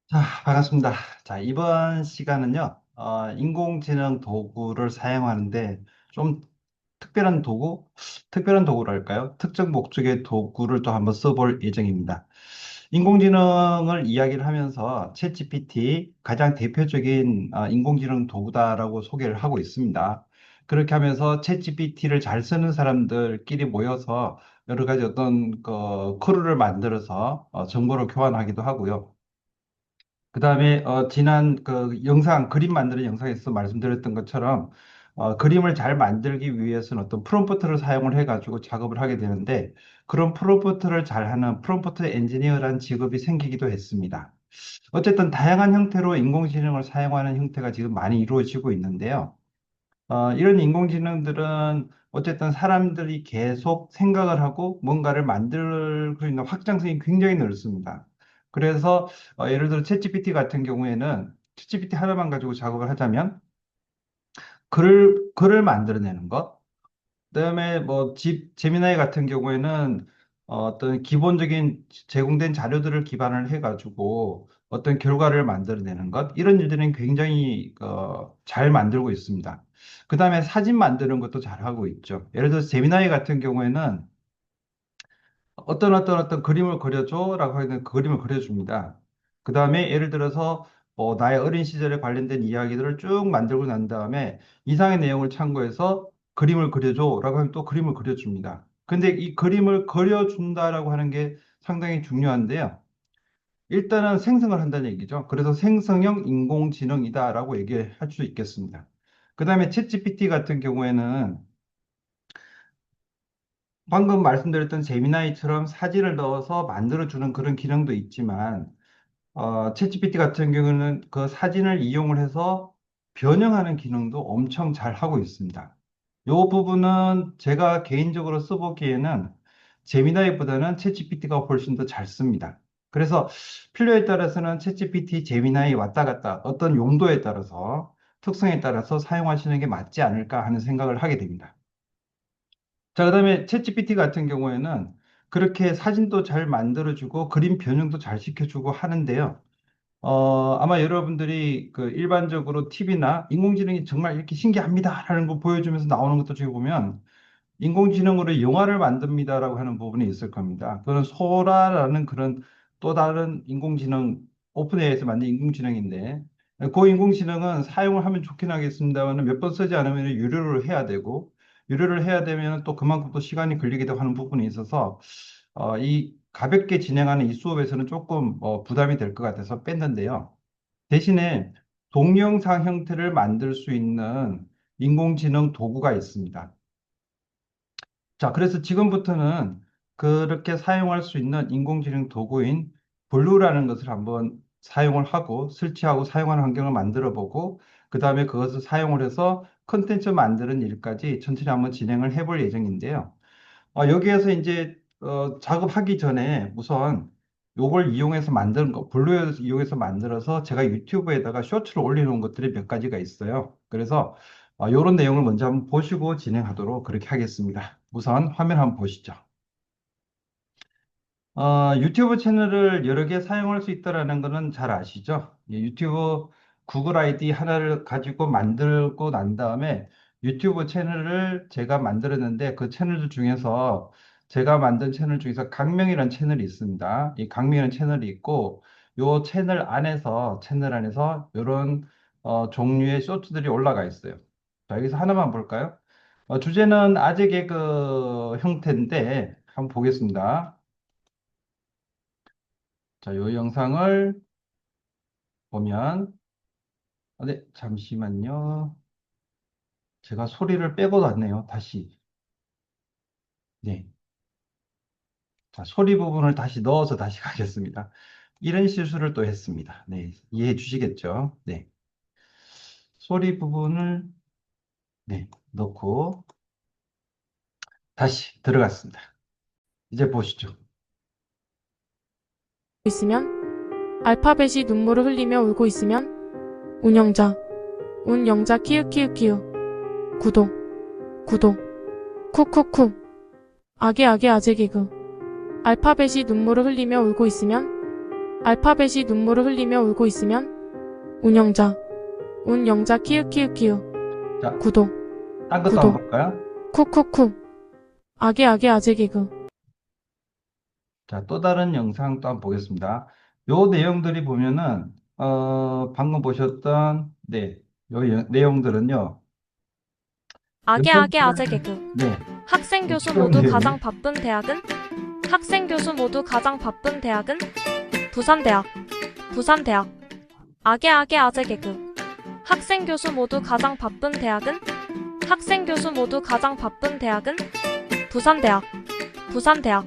자, 반갑습니다. 자, 이번 시간은요, 인공지능 도구를 사용하는데 좀 특별한 도구랄까요? 특정 목적의 도구를 또 한번 써볼 예정입니다. 인공지능을 이야기를 하면서 챗GPT 가장 대표적인 인공지능 도구다라고 소개를 하고 있습니다. 그렇게 하면서 챗GPT를 잘 쓰는 사람들끼리 모여서 여러 가지 어떤 크루를 만들어서 정보를 교환하기도 하고요. 그 다음에 지난 그 영상 그림 만드는 영상에서 말씀드렸던 것처럼 그림을 잘 만들기 위해서는 어떤 프롬프트를 사용을 해가지고 작업을 하게 되는데 그런 프롬프트를 잘하는 프롬프트 엔지니어라는 직업이 생기기도 했습니다. 어쨌든 다양한 형태로 인공지능을 사용하는 형태가 지금 많이 이루어지고 있는데요. 이런 인공지능들은 어쨌든 사람들이 계속 생각을 하고 뭔가를 만들고 있는 확장성이 굉장히 넓습니다. 그래서 예를 들어 챗GPT 같은 경우에는 챗GPT 하나만 가지고 작업을 하자면 글을 만들어내는 것, 그다음에 뭐 제미나이 같은 경우에는 어떤 기본적인 제공된 자료들을 기반을 해가지고 어떤 결과를 만들어내는 것 이런 일들은 굉장히 잘 만들고 있습니다. 그다음에 사진 만드는 것도 잘하고 있죠. 예를 들어서 제미나이 같은 경우에는 어떤 그림을 그려줘라고 하면 그 그림을 그려줍니다. 그 다음에 예를 들어서 나의 어린 시절에 관련된 이야기들을 쭉 만들고 난 다음에 이상의 내용을 참고해서 그림을 그려줘라고 하면 또 그림을 그려줍니다. 근데 이 그림을 그려준다라고 하는 게 상당히 중요한데요. 일단은 생성을 한다는 얘기죠. 그래서 생성형 인공지능이다라고 얘기할 수 있겠습니다. 그 다음에 챗GPT 같은 경우에는 방금 말씀드렸던 제미나이처럼 사진을 넣어서 만들어주는 그런 기능도 있지만, 챗GPT 같은 경우는 그 사진을 이용을 해서 변형하는 기능도 엄청 잘 하고 있습니다. 이 부분은 제가 개인적으로 써보기에는 제미나이보다는 챗GPT가 훨씬 더 잘 씁니다. 그래서 필요에 따라서는 챗GPT, 제미나이 왔다 갔다 어떤 용도에 따라서 특성에 따라서 사용하시는 게 맞지 않을까 하는 생각을 하게 됩니다. 자, 그다음에 챗GPT 같은 경우에는 그렇게 사진도 잘 만들어주고 그림 변형도 잘 시켜주고 하는데요. 아마 여러분들이 그 일반적으로 TV나 인공지능이 정말 이렇게 신기합니다라는 거 보여주면서 나오는 것도 중에 보면 인공지능으로 영화를 만듭니다라고 하는 부분이 있을 겁니다. 그건 소라라는 그런 또 다른 인공지능, 오픈AI에서 만든 인공지능인데, 그 인공지능은 사용을 하면 좋긴 하겠습니다만 몇 번 쓰지 않으면 유료를 해야 되고, 유료를 해야 되면 또 그만큼 또 시간이 걸리기도 하는 부분이 있어서, 이 가볍게 진행하는 이 수업에서는 조금 부담이 될 것 같아서 뺐는데요. 대신에 동영상 형태를 만들 수 있는 인공지능 도구가 있습니다. 자, 그래서 지금부터는 그렇게 사용할 수 있는 인공지능 도구인 블루라는 것을 한번 사용을 하고 설치하고 사용하는 환경을 만들어 보고 그 다음에 그것을 사용을 해서 컨텐츠 만드는 일까지 천천히 한번 진행을 해볼 예정인데요. 여기에서 이제 작업하기 전에 우선 요걸 이용해서 만드는 거, 블루를 이용해서 만들어서 제가 유튜브에다가 쇼츠를 올려놓은 것들이 몇 가지가 있어요. 그래서 요런 내용을 먼저 한번 보시고 진행하도록 그렇게 하겠습니다. 우선 화면 한번 보시죠. 유튜브 채널을 여러 개 사용할 수 있다라는 거는 잘 아시죠? 예, 유튜브 구글 아이디 하나를 가지고 만들고 난 다음에 유튜브 채널을 제가 만들었는데 그 채널 중에서 제가 만든 채널 중에서 강명이라는 채널이 있습니다. 이 강명이라는 채널이 있고 요 채널 안에서 이런 종류의 쇼츠들이 올라가 있어요. 자, 여기서 하나만 볼까요? 주제는 아재 개그 형태인데 한번 보겠습니다. 자, 요 영상을 보면, 네, 잠시만요. 제가 소리를 빼고 왔네요. 다시. 네. 자, 소리 부분을 다시 넣어서 다시 가겠습니다. 이런 실수를 또 했습니다. 네, 이해해 주시겠죠? 네. 소리 부분을, 네, 넣고 다시 들어갔습니다. 이제 보시죠. 있으면 알파벳이 눈물을 흘리며 울고 있으면 운영자 운영자 키읔키읔키읔 구독 구독 쿡쿡쿡 아게 아게 아재 개그 알파벳이 눈물을 흘리며 울고 있으면 알파벳이 눈물을 흘리며 울고 있으면 운영자, 운영자 키읔키읔키읔. 자, 구독, 딴 것도 구독, 한번 볼까요? 쿡쿡쿡. 아게 아재 개그. 자, 또 다른 영상 또 한번 보겠습니다. 요 내용들이 보면은, 방금 보셨던, 네, 내용들은요, 아게 아재 여러분들, 개그. 네, 학생 교수 그런 모두 내용이, 가장 바쁜 대학은? 학생 교수 모두 가장 바쁜 대학은? 부산대학, 부산대학. 아게 아재 개그. 학생 교수 모두 가장 바쁜 대학은? 학생 교수 모두 가장 바쁜 대학은? 부산대학, 부산대학.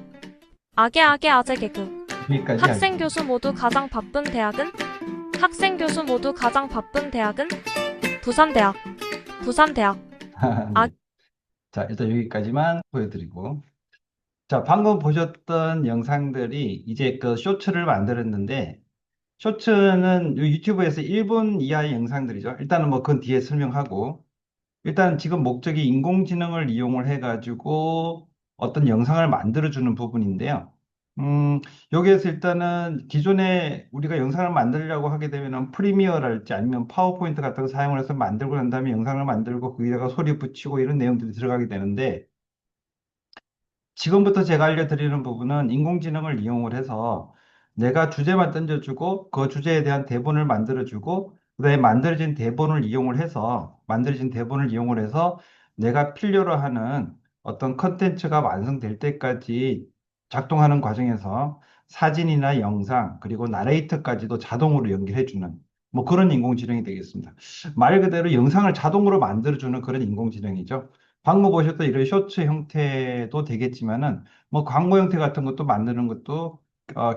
아게 아재 개그. 여기까지 학생 하겠습니다. 교수 모두 가장 바쁜 대학은? 학생 교수 모두 가장 바쁜 대학은? 부산대학, 부산대학. 아, 네. 자, 일단 여기까지만 보여드리고. 자, 방금 보셨던 영상들이 이제 그 쇼츠를 만들었는데, 쇼츠는 유튜브에서 1분 이하의 영상들이죠. 일단은 뭐 그건 뒤에 설명하고, 일단 지금 목적이 인공지능을 이용을 해가지고 어떤 영상을 만들어주는 부분인데요. 음, 여기에서 일단은 기존에 우리가 영상을 만들려고 하게 되면은 프리미어랄지 아니면 파워포인트 같은 거 사용을 해서 만들고 난 다음에 영상을 만들고 거기다가 소리 붙이고 이런 내용들이 들어가게 되는데, 지금부터 제가 알려드리는 부분은 인공지능을 이용을 해서 내가 주제만 던져주고 그 주제에 대한 대본을 만들어주고 그다음에 만들어진 대본을 이용을 해서 내가 필요로 하는 어떤 컨텐츠가 완성될 때까지 작동하는 과정에서 사진이나 영상 그리고 나레이터까지도 자동으로 연결해주는 뭐 그런 인공지능이 되겠습니다. 말 그대로 영상을 자동으로 만들어주는 그런 인공지능이죠. 방금 보셨던 이런 쇼츠 형태도 되겠지만은 뭐 광고 형태 같은 것도 만드는 것도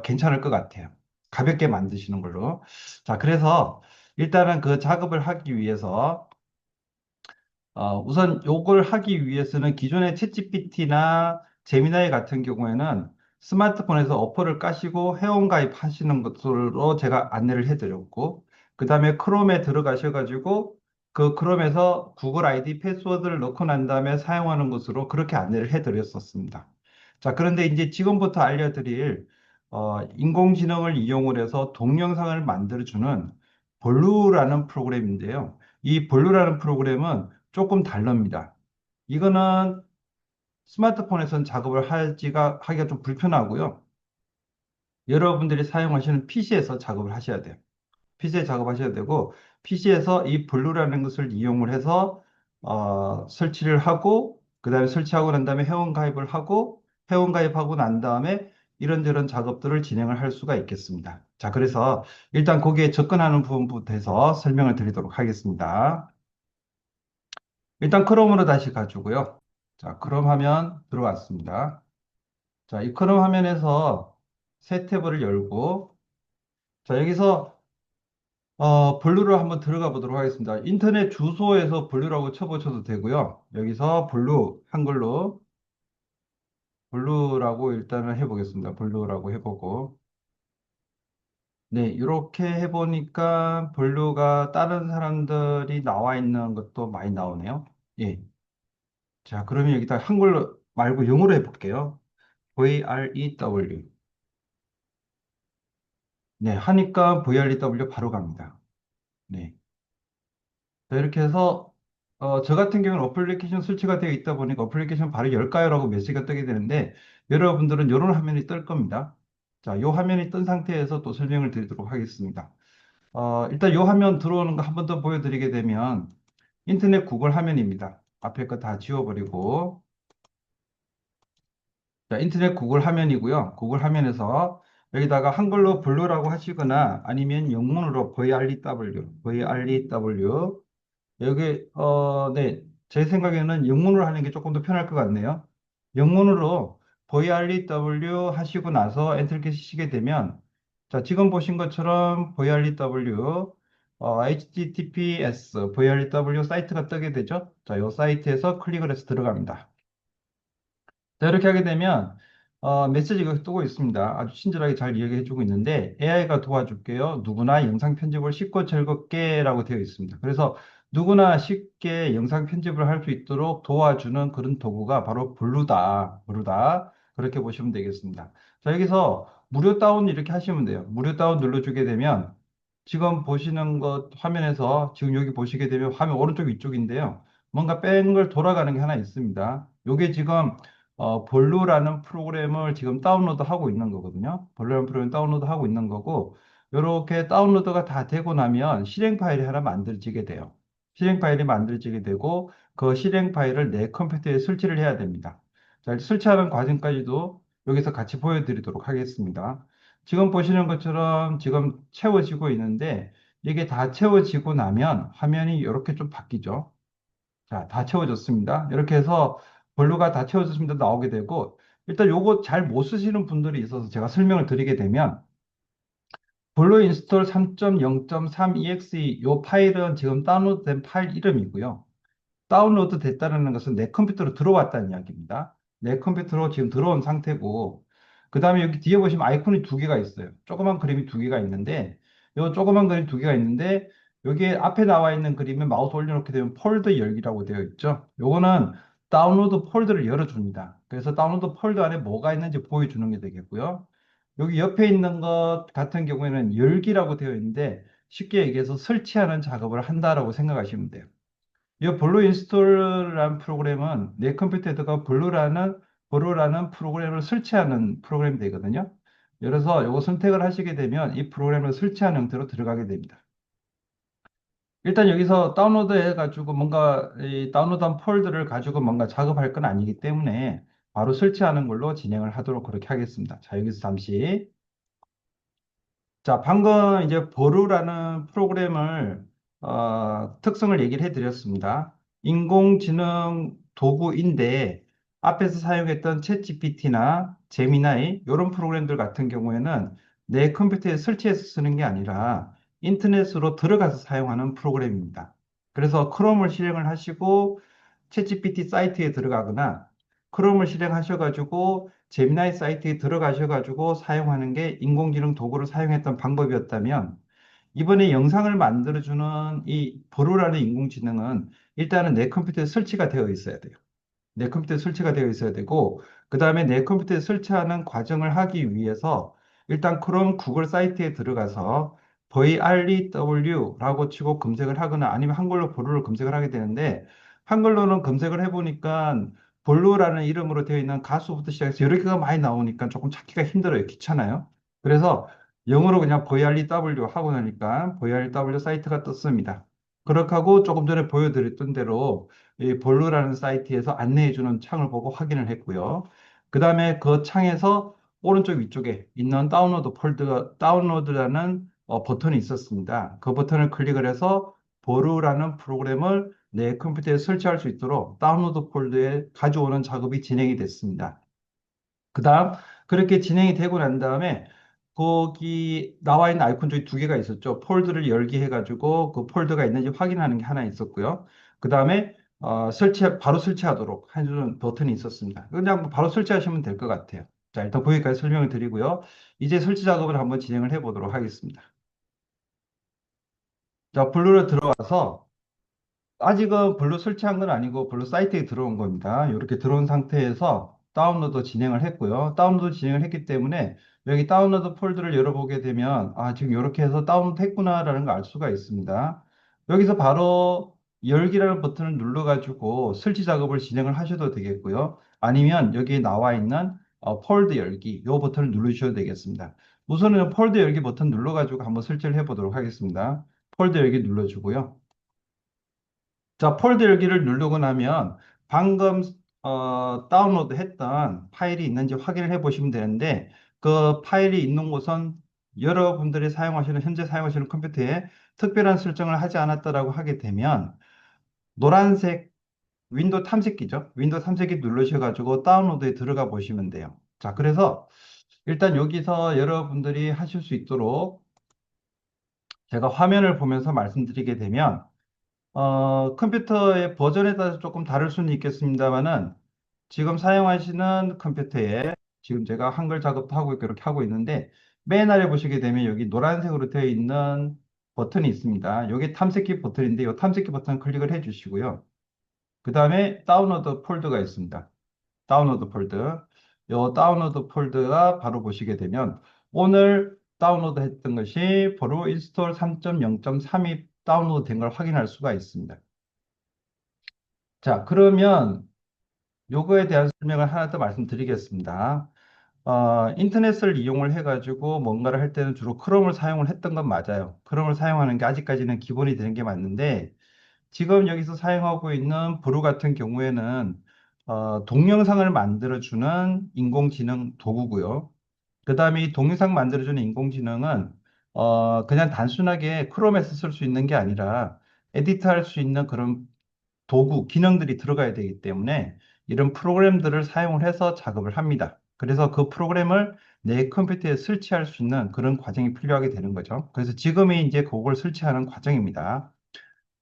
괜찮을 것 같아요. 가볍게 만드시는 걸로. 자, 그래서 일단은 그 작업을 하기 위해서 우선 요걸 하기 위해서는 기존의 챗GPT나 제미나이 같은 경우에는 스마트폰에서 어플을 까시고 회원 가입하시는 것으로 제가 안내를 해드렸고, 그 다음에 크롬에 들어가셔가지고 그 크롬에서 구글 아이디 패스워드를 넣고 난 다음에 사용하는 것으로 그렇게 안내를 해드렸었습니다. 자, 그런데 이제 지금부터 알려드릴 인공지능을 이용을 해서 동영상을 만들어주는 볼루라는 프로그램인데요. 이 볼루라는 프로그램은 조금 다릅니다. 이거는 스마트폰에선 작업을 하기가 좀 불편하고요. 여러분들이 사용하시는 PC에서 작업을 하셔야 돼요. PC에 작업하셔야 되고, PC에서 이 블루라는 것을 이용을 해서, 설치를 하고, 그 다음에 설치하고 난 다음에 회원 가입하고 난 다음에 이런저런 작업들을 진행을 할 수가 있겠습니다. 자, 그래서 일단 거기에 접근하는 부분부터 해서 설명을 드리도록 하겠습니다. 일단 크롬으로 다시 가지고요. 자, 크롬 화면 들어왔습니다. 자, 이 크롬 화면에서 새 탭을 열고, 자, 여기서 블루를 한번 들어가 보도록 하겠습니다. 인터넷 주소에서 블루라고 쳐보셔도 되고요. 여기서 블루, 한글로 블루라고 일단은 해보겠습니다. 블루라고 해보고. 네, 이렇게 해보니까 블루가 다른 사람들이 나와 있는 것도 많이 나오네요. 예. 자, 그러면 여기다 한글로 말고 영어로 해볼게요. VREW. 네, 하니까 VREW 바로 갑니다. 네. 자, 이렇게 해서, 저 같은 경우는 어플리케이션 설치가 되어 있다 보니까 어플리케이션 바로 열까요? 라고 메시지가 뜨게 되는데, 여러분들은 이런 화면이 뜰 겁니다. 자, 이 화면이 뜬 상태에서 또 설명을 드리도록 하겠습니다. 일단 이 화면 들어오는 거 한 번 더 보여드리게 되면, 인터넷 구글 화면입니다. 앞에 거 다 지워버리고, 자, 인터넷 구글 화면이고요. 구글 화면에서 여기다가 한글로 블루라고 하시거나 아니면 영문으로 VREW, 여기, 네. 제 생각에는 영문으로 하는 게 조금 더 편할 것 같네요. 영문으로 VREW 하시고 나서 엔터를 키시게 되면, 자, 지금 보신 것처럼 VREW, HTTPS, VREW 사이트가 뜨게 되죠. 자, 이 사이트에서 클릭을 해서 들어갑니다. 자, 이렇게 하게 되면 메시지가 뜨고 있습니다. 아주 친절하게 잘 이야기해주고 있는데 AI가 도와줄게요. 누구나 영상 편집을 쉽고 즐겁게 라고 되어 있습니다. 그래서 누구나 쉽게 영상 편집을 할 수 있도록 도와주는 그런 도구가 바로 블루다. 그렇게 보시면 되겠습니다. 자, 여기서 무료 다운 이렇게 하시면 돼요. 무료 다운 눌러주게 되면 지금 보시는 것 화면에서 지금 여기 보시게 되면 화면 오른쪽 위쪽인데요. 뭔가 뺑글 돌아가는 게 하나 있습니다. 요게 지금 볼루라는 프로그램을 지금 다운로드 하고 있는 거거든요. 볼루라는 프로그램 다운로드 하고 있는 거고 이렇게 다운로드가 다 되고 나면 실행 파일이 하나 만들어지게 돼요. 실행 파일이 만들어지게 되고 그 실행 파일을 내 컴퓨터에 설치를 해야 됩니다. 자, 설치하는 과정까지도 여기서 같이 보여드리도록 하겠습니다. 지금 보시는 것처럼 지금 채워지고 있는데 이게 다 채워지고 나면 화면이 이렇게 좀 바뀌죠. 자, 다 채워졌습니다. 이렇게 해서 블루가 다 채워졌습니다. 나오게 되고 일단 요거 잘 못 쓰시는 분들이 있어서 제가 설명을 드리게 되면 블루 인스톨 3.0.3 exe 요 파일은 지금 다운로드된 파일 이름이고요. 다운로드 됐다는 것은 내 컴퓨터로 들어왔다는 이야기입니다. 내 컴퓨터로 지금 들어온 상태고, 그 다음에 여기 뒤에 보시면 아이콘이 두 개가 있어요. 조그만 그림이 두 개가 있는데, 요 조그만 그림 두 개가 있는데, 여기에 앞에 나와 있는 그림에 마우스 올려놓게 되면 폴더 열기라고 되어 있죠. 요거는 다운로드 폴더를 열어줍니다. 그래서 다운로드 폴더 안에 뭐가 있는지 보여주는 게 되겠고요. 여기 옆에 있는 것 같은 경우에는 열기라고 되어 있는데, 쉽게 얘기해서 설치하는 작업을 한다라고 생각하시면 돼요. 이 블루 인스톨이라는 프로그램은 내 컴퓨터에다가 블루라는 프로그램을 설치하는 프로그램이 되거든요. 그래서 이거 선택을 하시게 되면 이 프로그램을 설치하는 형태로 들어가게 됩니다. 일단 여기서 다운로드 해가지고 뭔가 이 다운로드한 폴더를 가지고 뭔가 작업할 건 아니기 때문에 바로 설치하는 걸로 진행을 하도록 그렇게 하겠습니다. 자, 여기서 잠시 자, 방금 이제 버루라는 프로그램을 특성을 얘기를 해드렸습니다. 인공지능 도구인데 앞에서 사용했던 챗GPT나 제미나이 이런 프로그램들 같은 경우에는 내 컴퓨터에 설치해서 쓰는 게 아니라 인터넷으로 들어가서 사용하는 프로그램입니다. 그래서 크롬을 실행을 하시고 챗GPT 사이트에 들어가거나 크롬을 실행하셔가지고 제미나이 사이트에 들어가셔가지고 사용하는 게 인공지능 도구를 사용했던 방법이었다면 이번에 영상을 만들어주는 이 보루라는 인공지능은 일단은 내 컴퓨터에 설치가 되어 있어야 돼요. 내 컴퓨터에 설치가 되어 있어야 되고, 그 다음에 내 컴퓨터에 설치하는 과정을 하기 위해서 일단 크롬 구글 사이트에 들어가서 VREW라고 치고 검색을 하거나 아니면 한글로 보루를 검색을 하게 되는데, 한글로는 검색을 해보니까 볼루라는 이름으로 되어 있는 가수부터 시작해서 여러 개가 많이 나오니까 조금 찾기가 힘들어요. 귀찮아요. 그래서 영어로 그냥 VREW 하고 나니까 VREW 사이트가 떴습니다. 그렇게 하고 조금 전에 보여드렸던 대로 이 볼루라는 사이트에서 안내해주는 창을 보고 확인을 했고요. 그 다음에 그 창에서 오른쪽 위쪽에 있는 다운로드라는 버튼이 있었습니다. 그 버튼을 클릭을 해서 보루라는 프로그램을 내 컴퓨터에 설치할 수 있도록 다운로드 폴더에 가져오는 작업이 진행이 됐습니다. 그 다음, 그렇게 진행이 되고 난 다음에, 거기 나와 있는 아이콘 중에 두 개가 있었죠. 폴더를 열기 해가지고 그 폴더가 있는지 확인하는 게 하나 있었고요. 그 다음에, 바로 설치하도록 해주는 버튼이 있었습니다. 그냥 바로 설치하시면 될 것 같아요. 자, 일단 거기까지 설명을 드리고요. 이제 설치 작업을 한번 진행을 해 보도록 하겠습니다. 자, 블루로 들어와서, 아직은 블루 설치한 건 아니고 블루 사이트에 들어온 겁니다. 이렇게 들어온 상태에서 다운로드 진행을 했고요. 다운로드 진행을 했기 때문에 여기 다운로드 폴더를 열어보게 되면 지금 이렇게 해서 다운로드 했구나라는 걸 알 수가 있습니다. 여기서 바로 열기라는 버튼을 눌러가지고 설치 작업을 진행을 하셔도 되겠고요. 아니면 여기에 나와 있는 폴더 열기 이 버튼을 누르셔도 되겠습니다. 우선은 폴더 열기 버튼 눌러가지고 한번 설치를 해보도록 하겠습니다. 폴더 열기 눌러주고요. 자, 폴더 열기를 누르고 나면 방금 다운로드 했던 파일이 있는지 확인을 해 보시면 되는데 그 파일이 있는 곳은 여러분들이 현재 사용하시는 컴퓨터에 특별한 설정을 하지 않았다라고 하게 되면 노란색 윈도우 탐색기죠. 윈도우 탐색기 누르셔가지고 다운로드에 들어가 보시면 돼요. 자, 그래서 일단 여기서 여러분들이 하실 수 있도록 제가 화면을 보면서 말씀드리게 되면 컴퓨터의 버전에 따라서 조금 다를 수는 있겠습니다만은 지금 사용하시는 컴퓨터에 지금 제가 한글 작업도 하고 있고 이렇게 하고 있는데 맨 아래 보시게 되면 여기 노란색으로 되어 있는 버튼이 있습니다. 이게 탐색기 버튼인데 이 탐색기 버튼 클릭을 해 주시고요. 그 다음에 다운로드 폴더가 있습니다. 다운로드 폴더. 이 다운로드 폴더가 바로 보시게 되면 오늘 다운로드 했던 것이 브루 인스톨 3.0.3이 다운로드 된 걸 확인할 수가 있습니다. 자, 그러면 요거에 대한 설명을 하나 더 말씀드리겠습니다. 인터넷을 이용을 해가지고 뭔가를 할 때는 주로 크롬을 사용을 했던 건 맞아요. 크롬을 사용하는 게 아직까지는 기본이 되는 게 맞는데, 지금 여기서 사용하고 있는 브루 같은 경우에는 동영상을 만들어주는 인공지능 도구고요. 그 다음에 이 동영상 만들어주는 인공지능은 그냥 단순하게 크롬에서 쓸 수 있는 게 아니라 에디트할 수 있는 그런 도구, 기능들이 들어가야 되기 때문에 이런 프로그램들을 사용을 해서 작업을 합니다. 그래서 그 프로그램을 내 컴퓨터에 설치할 수 있는 그런 과정이 필요하게 되는 거죠. 그래서 지금이 이제 그걸 설치하는 과정입니다.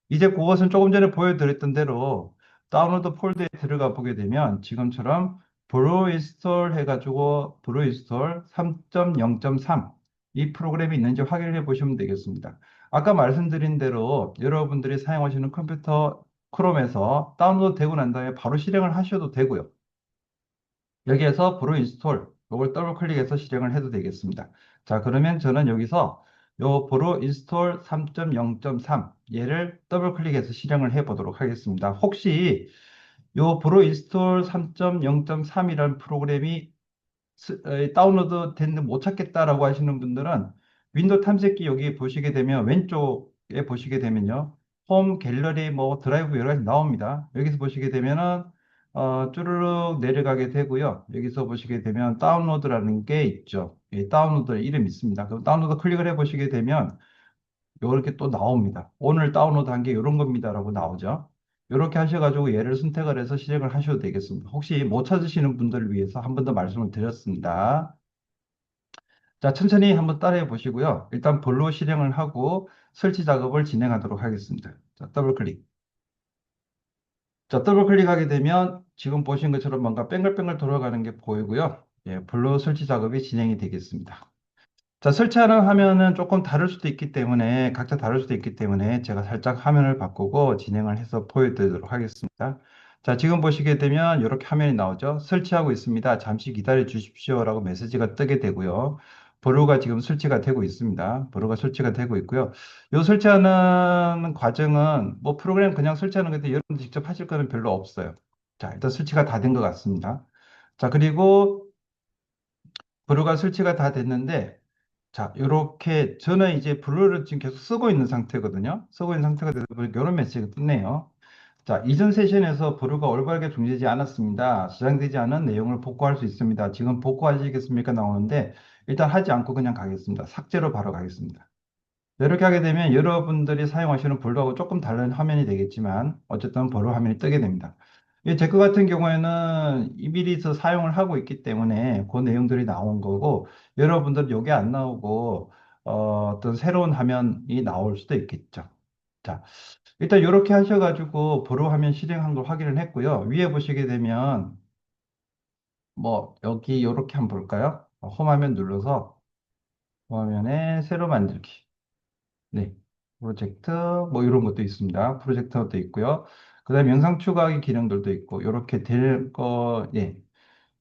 이제 그것은 조금 전에 보여드렸던 대로 다운로드 폴더에 들어가 보게 되면 지금처럼 브루 인스톨 해가지고 브루 인스톨 3.0.3 이 프로그램이 있는지 확인해 보시면 되겠습니다. 아까 말씀드린 대로 여러분들이 사용하시는 컴퓨터 크롬에서 다운로드 되고 난 다음에 바로 실행을 하셔도 되고요. 여기에서 브루 인스톨 이걸 더블 클릭해서 실행을 해도 되겠습니다. 자, 그러면 저는 여기서 요 브루 인스톨 3.0.3 얘를 더블 클릭해서 실행을 해 보도록 하겠습니다. 혹시 요 브루 인스톨 3.0.3이라는 프로그램이 다운로드 됐는데 못 찾겠다라고 하시는 분들은 윈도우 탐색기 여기 보시게 되면 왼쪽에 보시게 되면요. 홈, 갤러리, 뭐 드라이브 여러 가지 나옵니다. 여기서 보시게 되면은 쭈르륵 내려가게 되고요. 여기서 보시게 되면 다운로드라는 게 있죠. 이 다운로드 이름이 있습니다. 그럼 다운로드 클릭을 해 보시게 되면 이렇게 또 나옵니다. 오늘 다운로드한 게 이런 겁니다라고 나오죠. 이렇게 하셔가지고 얘를 선택을 해서 실행을 하셔도 되겠습니다. 혹시 못 찾으시는 분들을 위해서 한 번 더 말씀을 드렸습니다. 자, 천천히 한번 따라해 보시고요. 일단 볼로 실행을 하고 설치 작업을 진행하도록 하겠습니다. 자, 더블 클릭. 자, 더블 클릭하게 되면 지금 보신 것처럼 뭔가 뺑글뺑글 돌아가는 게 보이고요. 예, 볼로 설치 작업이 진행이 되겠습니다. 자, 설치하는 화면은 조금 다를 수도 있기 때문에, 각자 다를 수도 있기 때문에 제가 살짝 화면을 바꾸고 진행을 해서 보여드리도록 하겠습니다. 자, 지금 보시게 되면 이렇게 화면이 나오죠. 설치하고 있습니다. 잠시 기다려 주십시오라고 메시지가 뜨게 되고요. 브루가 지금 설치가 되고 있습니다. 브루가 설치가 되고 있고요. 이 설치하는 과정은 뭐 프로그램 그냥 설치하는 건데 여러분 직접 하실 거는 별로 없어요. 자, 일단 설치가 다 된 것 같습니다. 자, 그리고 브루가 설치가 다 됐는데 자, 이렇게 저는 이제 블루를 지금 계속 쓰고 있는 상태거든요. 쓰고 있는 상태가 되다 보니까 이런 메시지가 뜨네요. 자, 이전 세션에서 브루가 올바르게 종료되지 않았습니다. 저장되지 않은 내용을 복구할 수 있습니다. 지금 복구하시겠습니까? 나오는데 일단 하지 않고 그냥 가겠습니다. 삭제로 바로 가겠습니다. 이렇게 하게 되면 여러분들이 사용하시는 블루하고 조금 다른 화면이 되겠지만 어쨌든 블루 화면이 뜨게 됩니다. 이 제거 같은 경우에는 이미리에서 사용을 하고 있기 때문에 그 내용들이 나온 거고 여러분들은 이게 안 나오고 어떤 새로운 화면이 나올 수도 있겠죠. 자, 일단 이렇게 하셔가지고 블루 화면 실행한 걸 확인을 했고요. 위에 보시게 되면 뭐 여기 이렇게 한번 볼까요? 홈 화면 눌러서 홈 화면에 새로 만들기. 네. 프로젝트, 뭐 이런 것도 있습니다. 프로젝터도 있고요. 그 다음에 영상 추가하기 기능들도 있고, 이렇게 될 거, 예.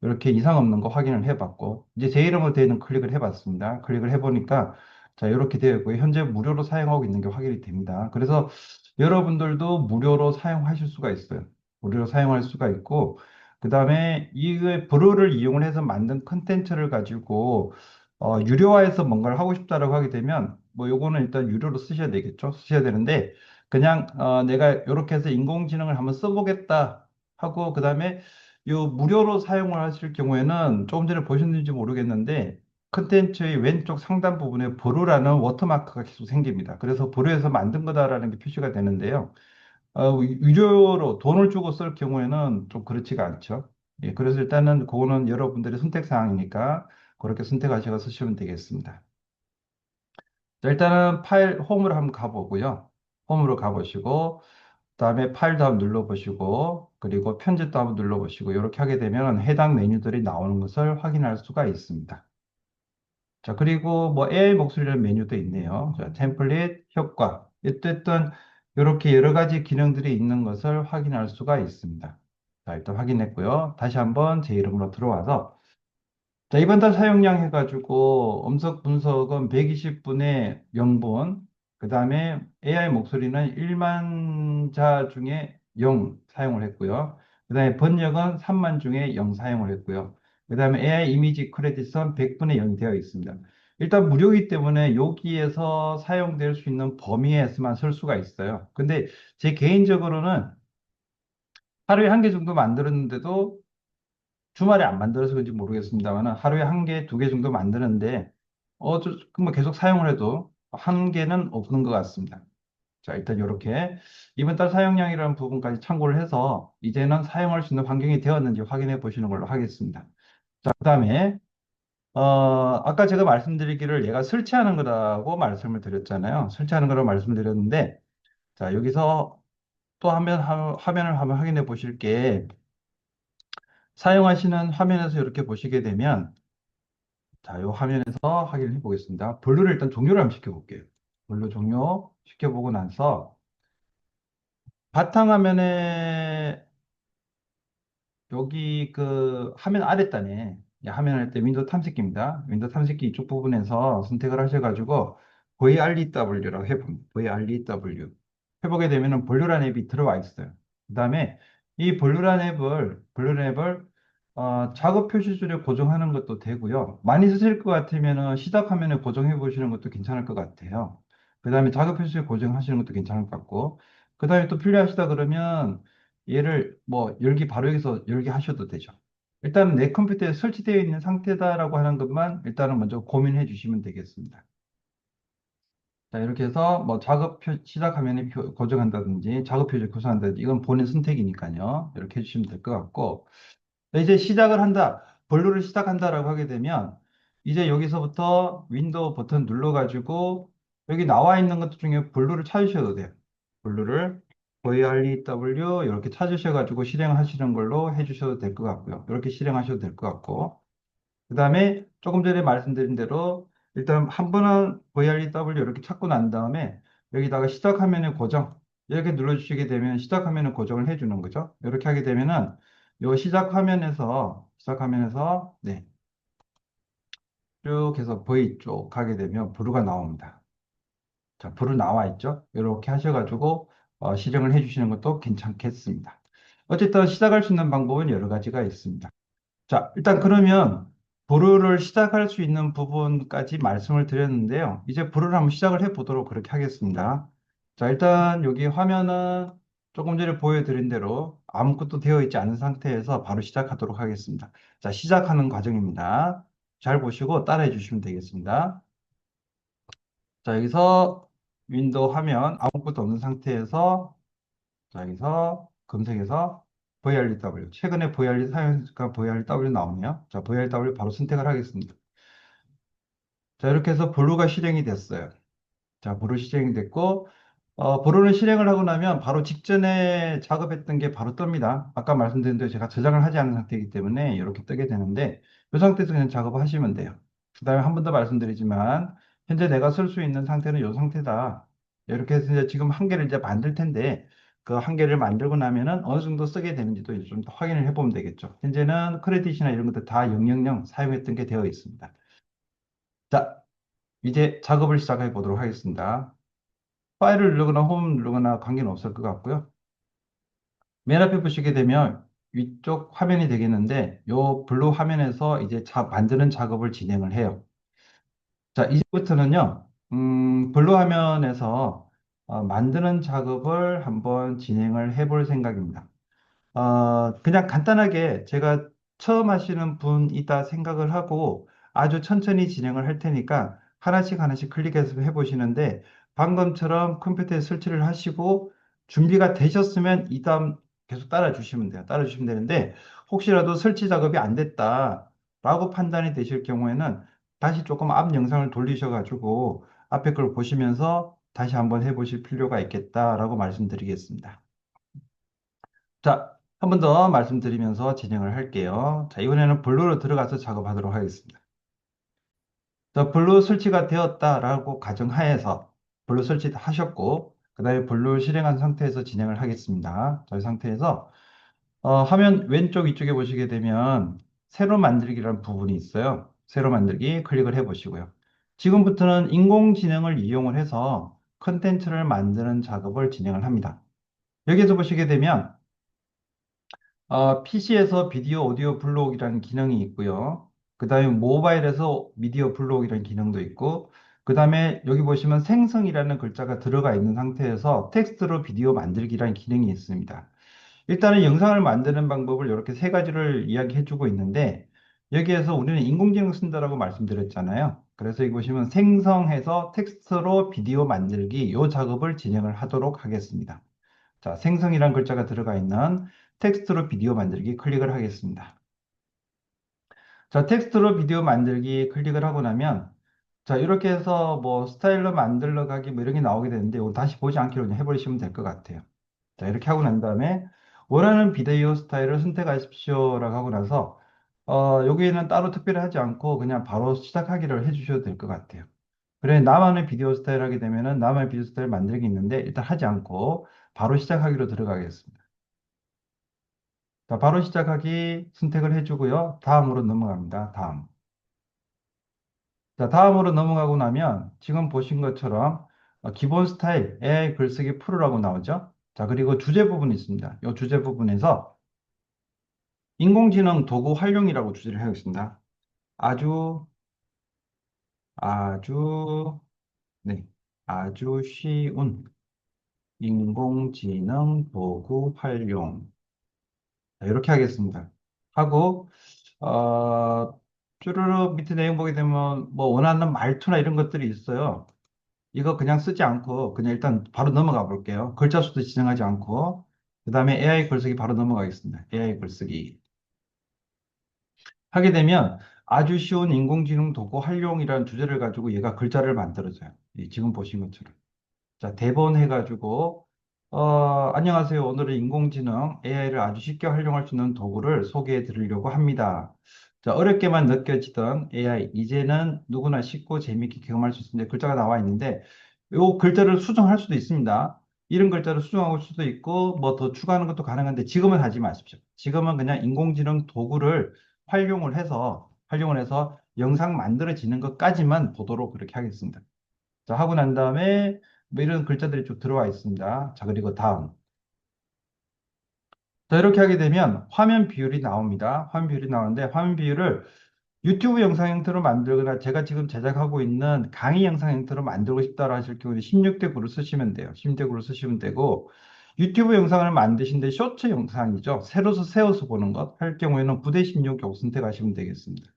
이렇게 이상 없는 거 확인을 해봤고, 이제 제 이름으로 되어 있는 클릭을 해봤습니다. 클릭을 해보니까, 자, 이렇게 되어 있고, 현재 무료로 사용하고 있는 게 확인이 됩니다. 그래서 여러분들도 무료로 사용하실 수가 있어요. 무료로 사용할 수가 있고, 그 다음에 이 브루를 이용을 해서 만든 컨텐츠를 가지고, 유료화해서 뭔가를 하고 싶다라고 하게 되면, 뭐 요거는 일단 유료로 쓰셔야 되겠죠. 쓰셔야 되는데, 그냥, 내가 이렇게 해서 인공지능을 한번 써보겠다 하고, 그 다음에 요 무료로 사용을 하실 경우에는 조금 전에 보셨는지 모르겠는데 컨텐츠의 왼쪽 상단 부분에 보루라는 워터마크가 계속 생깁니다. 그래서 보루에서 만든 거다라는 게 표시가 되는데요. 유료로 돈을 주고 쓸 경우에는 좀 그렇지가 않죠. 예, 그래서 일단은 그거는 여러분들의 선택 사항이니까 그렇게 선택하셔서 쓰시면 되겠습니다. 자, 일단은 파일 홈으로 한번 가보고요. 홈으로 가보시고 그다음에 파일도 한번 눌러보시고 그리고 편집도 한번 눌러보시고 이렇게 하게 되면 해당 메뉴들이 나오는 것을 확인할 수가 있습니다. 자, 그리고 뭐 AI 목소리라는 메뉴도 있네요. 자, 템플릿, 효과. 어쨌든 이렇게 여러 가지 기능들이 있는 것을 확인할 수가 있습니다. 자, 일단 확인했고요. 다시 한번 제 이름으로 들어와서 자, 이번 달 사용량 해가지고 음성 분석은 120분의 0분, 그 다음에 AI 목소리는 1만 자 중에 0 사용을 했고요. 그 다음에 번역은 3만 중에 0 사용을 했고요. 그 다음에 AI 이미지 크레딧은 100분의 0이 되어 있습니다. 일단 무료이기 때문에 여기에서 사용될 수 있는 범위에서만 쓸 수가 있어요. 근데 제 개인적으로는 하루에 한 개 정도 만들었는데도 주말에 안 만들어서 그런지 모르겠습니다만 하루에 한 개, 두 개 정도 만드는데 뭐 계속 사용을 해도 한 개는 없는 것 같습니다. 자, 일단 이렇게 이번 달 사용량이라는 부분까지 참고를 해서 이제는 사용할 수 있는 환경이 되었는지 확인해 보시는 걸로 하겠습니다. 자, 그다음에 아까 제가 말씀드리기를 얘가 설치하는 거라고 말씀을 드렸잖아요. 설치하는 거라고 말씀드렸는데 자, 여기서 또 화면을 한번 확인해 보실 게 사용하시는 화면에서 이렇게 보시게 되면 자, 이 화면에서 확인해 보겠습니다. 분류를 일단 종료를 한번 시켜볼게요. 분류 종료 시켜보고 나서 바탕화면에 여기 그 화면 아랫단에 화면 아랫에 윈도우 탐색기입니다. 윈도우 탐색기 이쪽 부분에서 선택을 하셔가지고 VREW라고 해봅니다. VREW 해보게 되면은 볼류란 앱이 들어와 있어요. 그 다음에 이 볼류란 앱을 작업 표시줄에 고정하는 것도 되고요. 많이 쓰실 것 같으면은 시작 화면에 고정해 보시는 것도 괜찮을 것 같아요. 그 다음에 작업 표시줄에 고정하시는 것도 괜찮을 것 같고 그 다음에 또 필요하시다 그러면 얘를 뭐 열기 바로 여기서 열기 하셔도 되죠. 일단 내 컴퓨터에 설치되어 있는 상태다라고 하는 것만 일단은 먼저 고민해 주시면 되겠습니다. 자, 이렇게 해서 뭐 시작 화면에 고정한다든지 작업 표시를 구성한다든지 이건 본인 선택이니까요. 이렇게 해주시면 될 것 같고 이제 시작을 한다. 본로를 시작한다라고 하게 되면 이제 여기서부터 윈도우 버튼 눌러가지고 여기 나와 있는 것 중에 본로를 찾으셔도 돼요. 본로를 VREW 이렇게 찾으셔가지고 실행하시는 걸로 해주셔도 될 것 같고요. 이렇게 실행하셔도 될 것 같고 그 다음에 조금 전에 말씀드린 대로 일단 한 번은 VREW 이렇게 찾고 난 다음에 여기다가 시작 화면의 고정 이렇게 눌러주시게 되면 시작 화면을 고정을 해주는 거죠. 이렇게 하게 되면은 요 시작 화면에서 네, 쭉 해서 V 쪽 하게 되면 브루가 나옵니다. 자, 브루 나와 있죠. 이렇게 하셔가지고 실행을 해주시는 것도 괜찮겠습니다. 어쨌든 시작할 수 있는 방법은 여러 가지가 있습니다. 자, 일단 그러면 불어를 시작할 수 있는 부분까지 말씀을 드렸는데요. 이제 불어를 한번 시작을 해 보도록 그렇게 하겠습니다. 자, 일단 여기 화면은 조금 전에 보여드린 대로 아무것도 되어 있지 않은 상태에서 바로 시작하도록 하겠습니다. 자, 시작하는 과정입니다. 잘 보시고 따라해 주시면 되겠습니다. 자, 여기서 윈도우 화면 아무것도 없는 상태에서 자, 여기서 검색해서 VRW. 최근에 VRW 사용하니까 VRW 나오네요. 자, VRW 바로 선택을 하겠습니다. 자, 이렇게 해서 블루가 실행이 됐어요. 자, 블루 실행이 됐고, 블루는 실행을 하고 나면 바로 직전에 작업했던 게 바로 뜹니다. 아까 말씀드린 대로 제가 저장을 하지 않은 상태이기 때문에 이렇게 뜨게 되는데, 이 상태에서 그냥 작업을 하시면 돼요. 그 다음에 한 번 더 말씀드리지만, 현재 내가 쓸 수 있는 상태는 이 상태다. 이렇게 해서 이제 지금 한 개를 이제 만들 텐데, 그 한 개를 만들고 나면은 어느 정도 쓰게 되는지도 이제 좀 더 확인을 해보면 되겠죠. 현재는 크레딧이나 이런 것들 다 000 사용했던 게 되어 있습니다. 자, 이제 작업을 시작해 보도록 하겠습니다. 파일을 누르거나 홈 누르거나 관계는 없을 것 같고요. 맨 앞에 보시게 되면 위쪽 화면이 되겠는데 요 블루 화면에서 이제 만드는 작업을 진행을 해요. 자, 이제부터는요, 블루 화면에서 만드는 작업을 한번 진행을 해볼 생각입니다. 그냥 간단하게 제가 처음 하시는 분이다 생각을 하고 아주 천천히 진행을 할 테니까 하나씩 하나씩 클릭해서 해보시는데 방금처럼 컴퓨터에 설치를 하시고 준비가 되셨으면 이 다음 계속 따라 주시면 돼요. 따라 주시면 되는데 혹시라도 설치 작업이 안 됐다라고 판단이 되실 경우에는 다시 조금 앞 영상을 돌리셔가지고 앞에 걸 보시면서 다시 한번 해보실 필요가 있겠다라고 말씀드리겠습니다. 자, 한 번 더 말씀드리면서 진행을 할게요. 자, 이번에는 블루로 들어가서 작업하도록 하겠습니다. 자, 블루 설치가 되었다라고 가정하에서 블루 설치하셨고, 그 다음에 블루 실행한 상태에서 진행을 하겠습니다. 자, 이 상태에서 화면 왼쪽 위쪽에 보시게 되면 새로 만들기라는 부분이 있어요. 새로 만들기 클릭을 해 보시고요. 지금부터는 인공지능을 이용을 해서 컨텐츠를 만드는 작업을 진행을 합니다. 여기에서 보시게 되면 PC에서 비디오 오디오 블록이라는 기능이 있고요. 그 다음에 모바일에서 미디어 블록이라는 기능도 있고, 그 다음에 여기 보시면 생성이라는 글자가 들어가 있는 상태에서 텍스트로 비디오 만들기라는 기능이 있습니다. 일단은 영상을 만드는 방법을 이렇게 세 가지를 이야기해 주고 있는데, 여기에서 우리는 인공지능 쓴다라고 말씀드렸잖아요. 그래서 여기 보시면 생성해서 텍스트로 비디오 만들기 이 작업을 진행을 하도록 하겠습니다. 자, 생성이란 글자가 들어가 있는 텍스트로 비디오 만들기 클릭을 하겠습니다. 자, 텍스트로 비디오 만들기 클릭을 하고 나면 자, 이렇게 해서 뭐 스타일러 만들러 가기 뭐 이런 게 나오게 되는데 이거 다시 보지 않기로 그냥 해버리시면 될 것 같아요. 자, 이렇게 하고 난 다음에 원하는 비디오 스타일을 선택하십시오라고 하고 나서 여기에는 따로 특별히 하지 않고 그냥 바로 시작하기를 해주셔도 될 것 같아요. 그래, 나만의 비디오 스타일 하게 되면은 나만의 비디오 스타일 만들기 있는데 일단 하지 않고 바로 시작하기로 들어가겠습니다. 자, 바로 시작하기 선택을 해주고요. 다음으로 넘어갑니다. 다음. 자, 다음으로 넘어가고 나면 지금 보신 것처럼 기본 스타일 AI 글쓰기 프로라고 나오죠. 자, 그리고 주제 부분이 있습니다. 이 주제 부분에서 인공지능 도구 활용이라고 주제를 하겠습니다. 아주, 아주, 네, 아주 쉬운 인공지능 도구 활용. 자, 이렇게 하겠습니다. 하고, 쭈르륵 밑에 내용 보게 되면 뭐 원하는 말투나 이런 것들이 있어요. 이거 그냥 쓰지 않고 그냥 일단 바로 넘어가 볼게요. 글자 수도 지정하지 않고. 그 다음에 AI 글쓰기 바로 넘어가겠습니다. AI 글쓰기. 하게 되면 아주 쉬운 인공지능 도구 활용이라는 주제를 가지고 얘가 글자를 만들어줘요. 지금 보신 것처럼. 자, 대본 해가지고, 안녕하세요. 오늘은 인공지능 AI를 아주 쉽게 활용할 수 있는 도구를 소개해 드리려고 합니다. 자, 어렵게만 느껴지던 AI, 이제는 누구나 쉽고 재미있게 경험할 수 있는데 글자가 나와 있는데, 요 글자를 수정할 수도 있습니다. 이런 글자를 수정할 수도 있고, 뭐 더 추가하는 것도 가능한데, 지금은 하지 마십시오. 지금은 그냥 인공지능 도구를 활용을 해서 영상 만들어지는 것까지만 보도록 그렇게 하겠습니다. 자, 하고 난 다음에 뭐 이런 글자들이 쭉 들어와 있습니다. 자, 그리고 다음. 자, 이렇게 하게 되면 화면 비율이 나옵니다. 화면 비율이 나오는데 화면 비율을 유튜브 영상 형태로 만들거나 제가 지금 제작하고 있는 강의 영상 형태로 만들고 싶다라 하실 경우에 16대 9를 쓰시면 돼요. 16대 9를 쓰시면 되고 유튜브 영상을 만드신데 쇼츠 영상이죠. 세로서 세워서 보는 것 할 경우에는 9대 16 요 선택하시면 되겠습니다.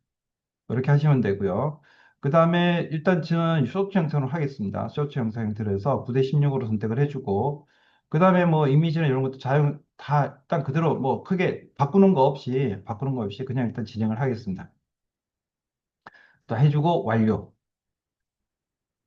그렇게 하시면 되고요. 그 다음에 일단 저는 쇼츠 형태로 하겠습니다. 쇼츠 영상 형태로 해서 9대 16으로 선택을 해주고 그 다음에 뭐 이미지나 이런 것도 다 일단 그대로 뭐 크게 바꾸는 거 없이 그냥 일단 진행을 하겠습니다. 또 해주고 완료.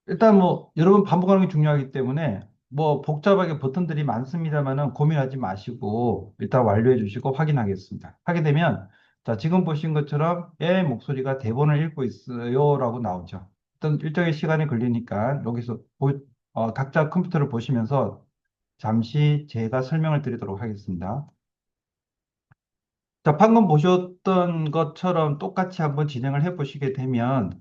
일단 뭐 여러 번 반복하는 게 중요하기 때문에 뭐 복잡하게 버튼들이 많습니다만은 고민하지 마시고 일단 완료해 주시고 확인하겠습니다. 하게 되면 자 지금 보신 것처럼 애 목소리가 대본을 읽고 있어요라고 나오죠. 어떤 일정의 시간이 걸리니까 여기서 각자 컴퓨터를 보시면서 잠시 제가 설명을 드리도록 하겠습니다. 자, 방금 보셨던 것처럼 똑같이 한번 진행을 해 보시게 되면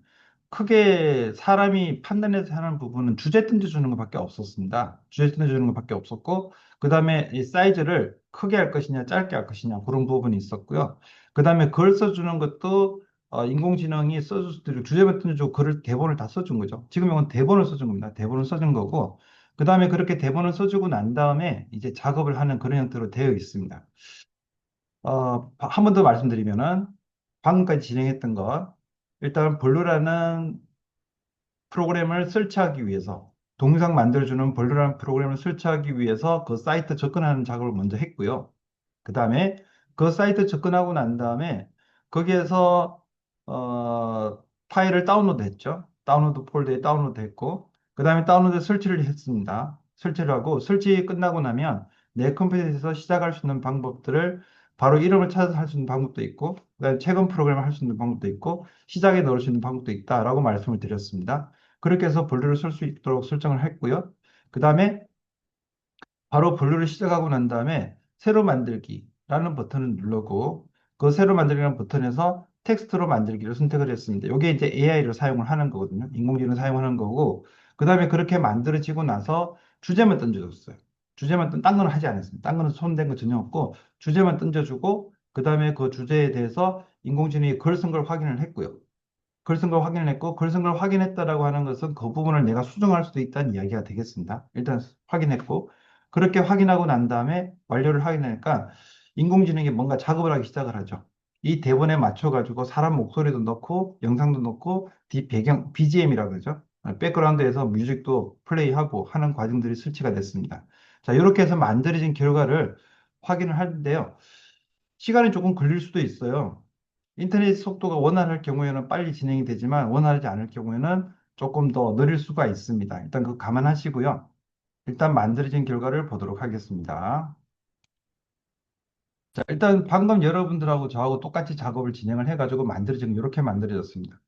크게 사람이 판단해서 하는 부분은 주제 던져주는 것밖에 없었습니다. 주제 던져주는 것밖에 없었고, 그 다음에 이 사이즈를 크게 할 것이냐, 짧게 할 것이냐, 그런 부분이 있었고요. 그 다음에 글 써주는 것도 인공지능이 써줄 수도 있고, 주제만 던져주고 대본을 다 써준 거죠. 지금 이건 대본을 써준 겁니다. 대본을 써준 거고, 그 다음에 그렇게 대본을 써주고 난 다음에 이제 작업을 하는 그런 형태로 되어 있습니다. 한 번 더 말씀드리면은, 방금까지 진행했던 것, 일단 블루라는 프로그램을 설치하기 위해서 동영상 만들어주는 볼루라는 프로그램을 설치하기 위해서 그 사이트 접근하는 작업을 먼저 했고요. 그 다음에 그 사이트 접근하고 난 다음에 거기에서 파일을 다운로드 했죠. 다운로드 폴더에 다운로드 했고 그 다음에 다운로드 설치를 했습니다. 설치를 하고 설치 끝나고 나면 내 컴퓨터에서 시작할 수 있는 방법들을 바로 이름을 찾아서 할 수 있는 방법도 있고 그다음에 최근 프로그램을 할 수 있는 방법도 있고 시작에 넣을 수 있는 방법도 있다라고 말씀을 드렸습니다. 그렇게 해서 분류를 쓸 수 있도록 설정을 했고요. 그 다음에 바로 분류를 시작하고 난 다음에 새로 만들기라는 버튼을 누르고 그 새로 만들기라는 버튼에서 텍스트로 만들기를 선택을 했습니다. 이게 이제 AI를 사용을 하는 거거든요. 인공지능 사용하는 거고, 그 다음에 그렇게 만들어지고 나서 주제만 던져줬어요. 딴 거는 하지 않았습니다. 딴 거는 손댄 거 전혀 없고, 주제만 던져주고, 그 다음에 그 주제에 대해서 인공지능이 글 쓴 걸 확인을 했고요. 글 쓴 걸 확인했고, 글 쓴 걸 확인했다라고 하는 것은 그 부분을 내가 수정할 수도 있다는 이야기가 되겠습니다. 일단 확인했고, 그렇게 확인하고 난 다음에 완료를 확인하니까 인공지능이 뭔가 작업을 하기 시작을 하죠. 이 대본에 맞춰가지고 사람 목소리도 넣고, 영상도 넣고, 뒤 배경, BGM이라고 그러죠. 백그라운드에서 뮤직도 플레이하고 하는 과정들이 설치가 됐습니다. 자, 이렇게 해서 만들어진 결과를 확인을 하는데요. 시간이 조금 걸릴 수도 있어요. 인터넷 속도가 원활할 경우에는 빨리 진행이 되지만 원활하지 않을 경우에는 조금 더 느릴 수가 있습니다. 일단 그거 감안하시고요. 일단 만들어진 결과를 보도록 하겠습니다. 자, 일단 방금 여러분들하고 저하고 똑같이 작업을 진행을 해가지고 만들어진 이렇게 만들어졌습니다.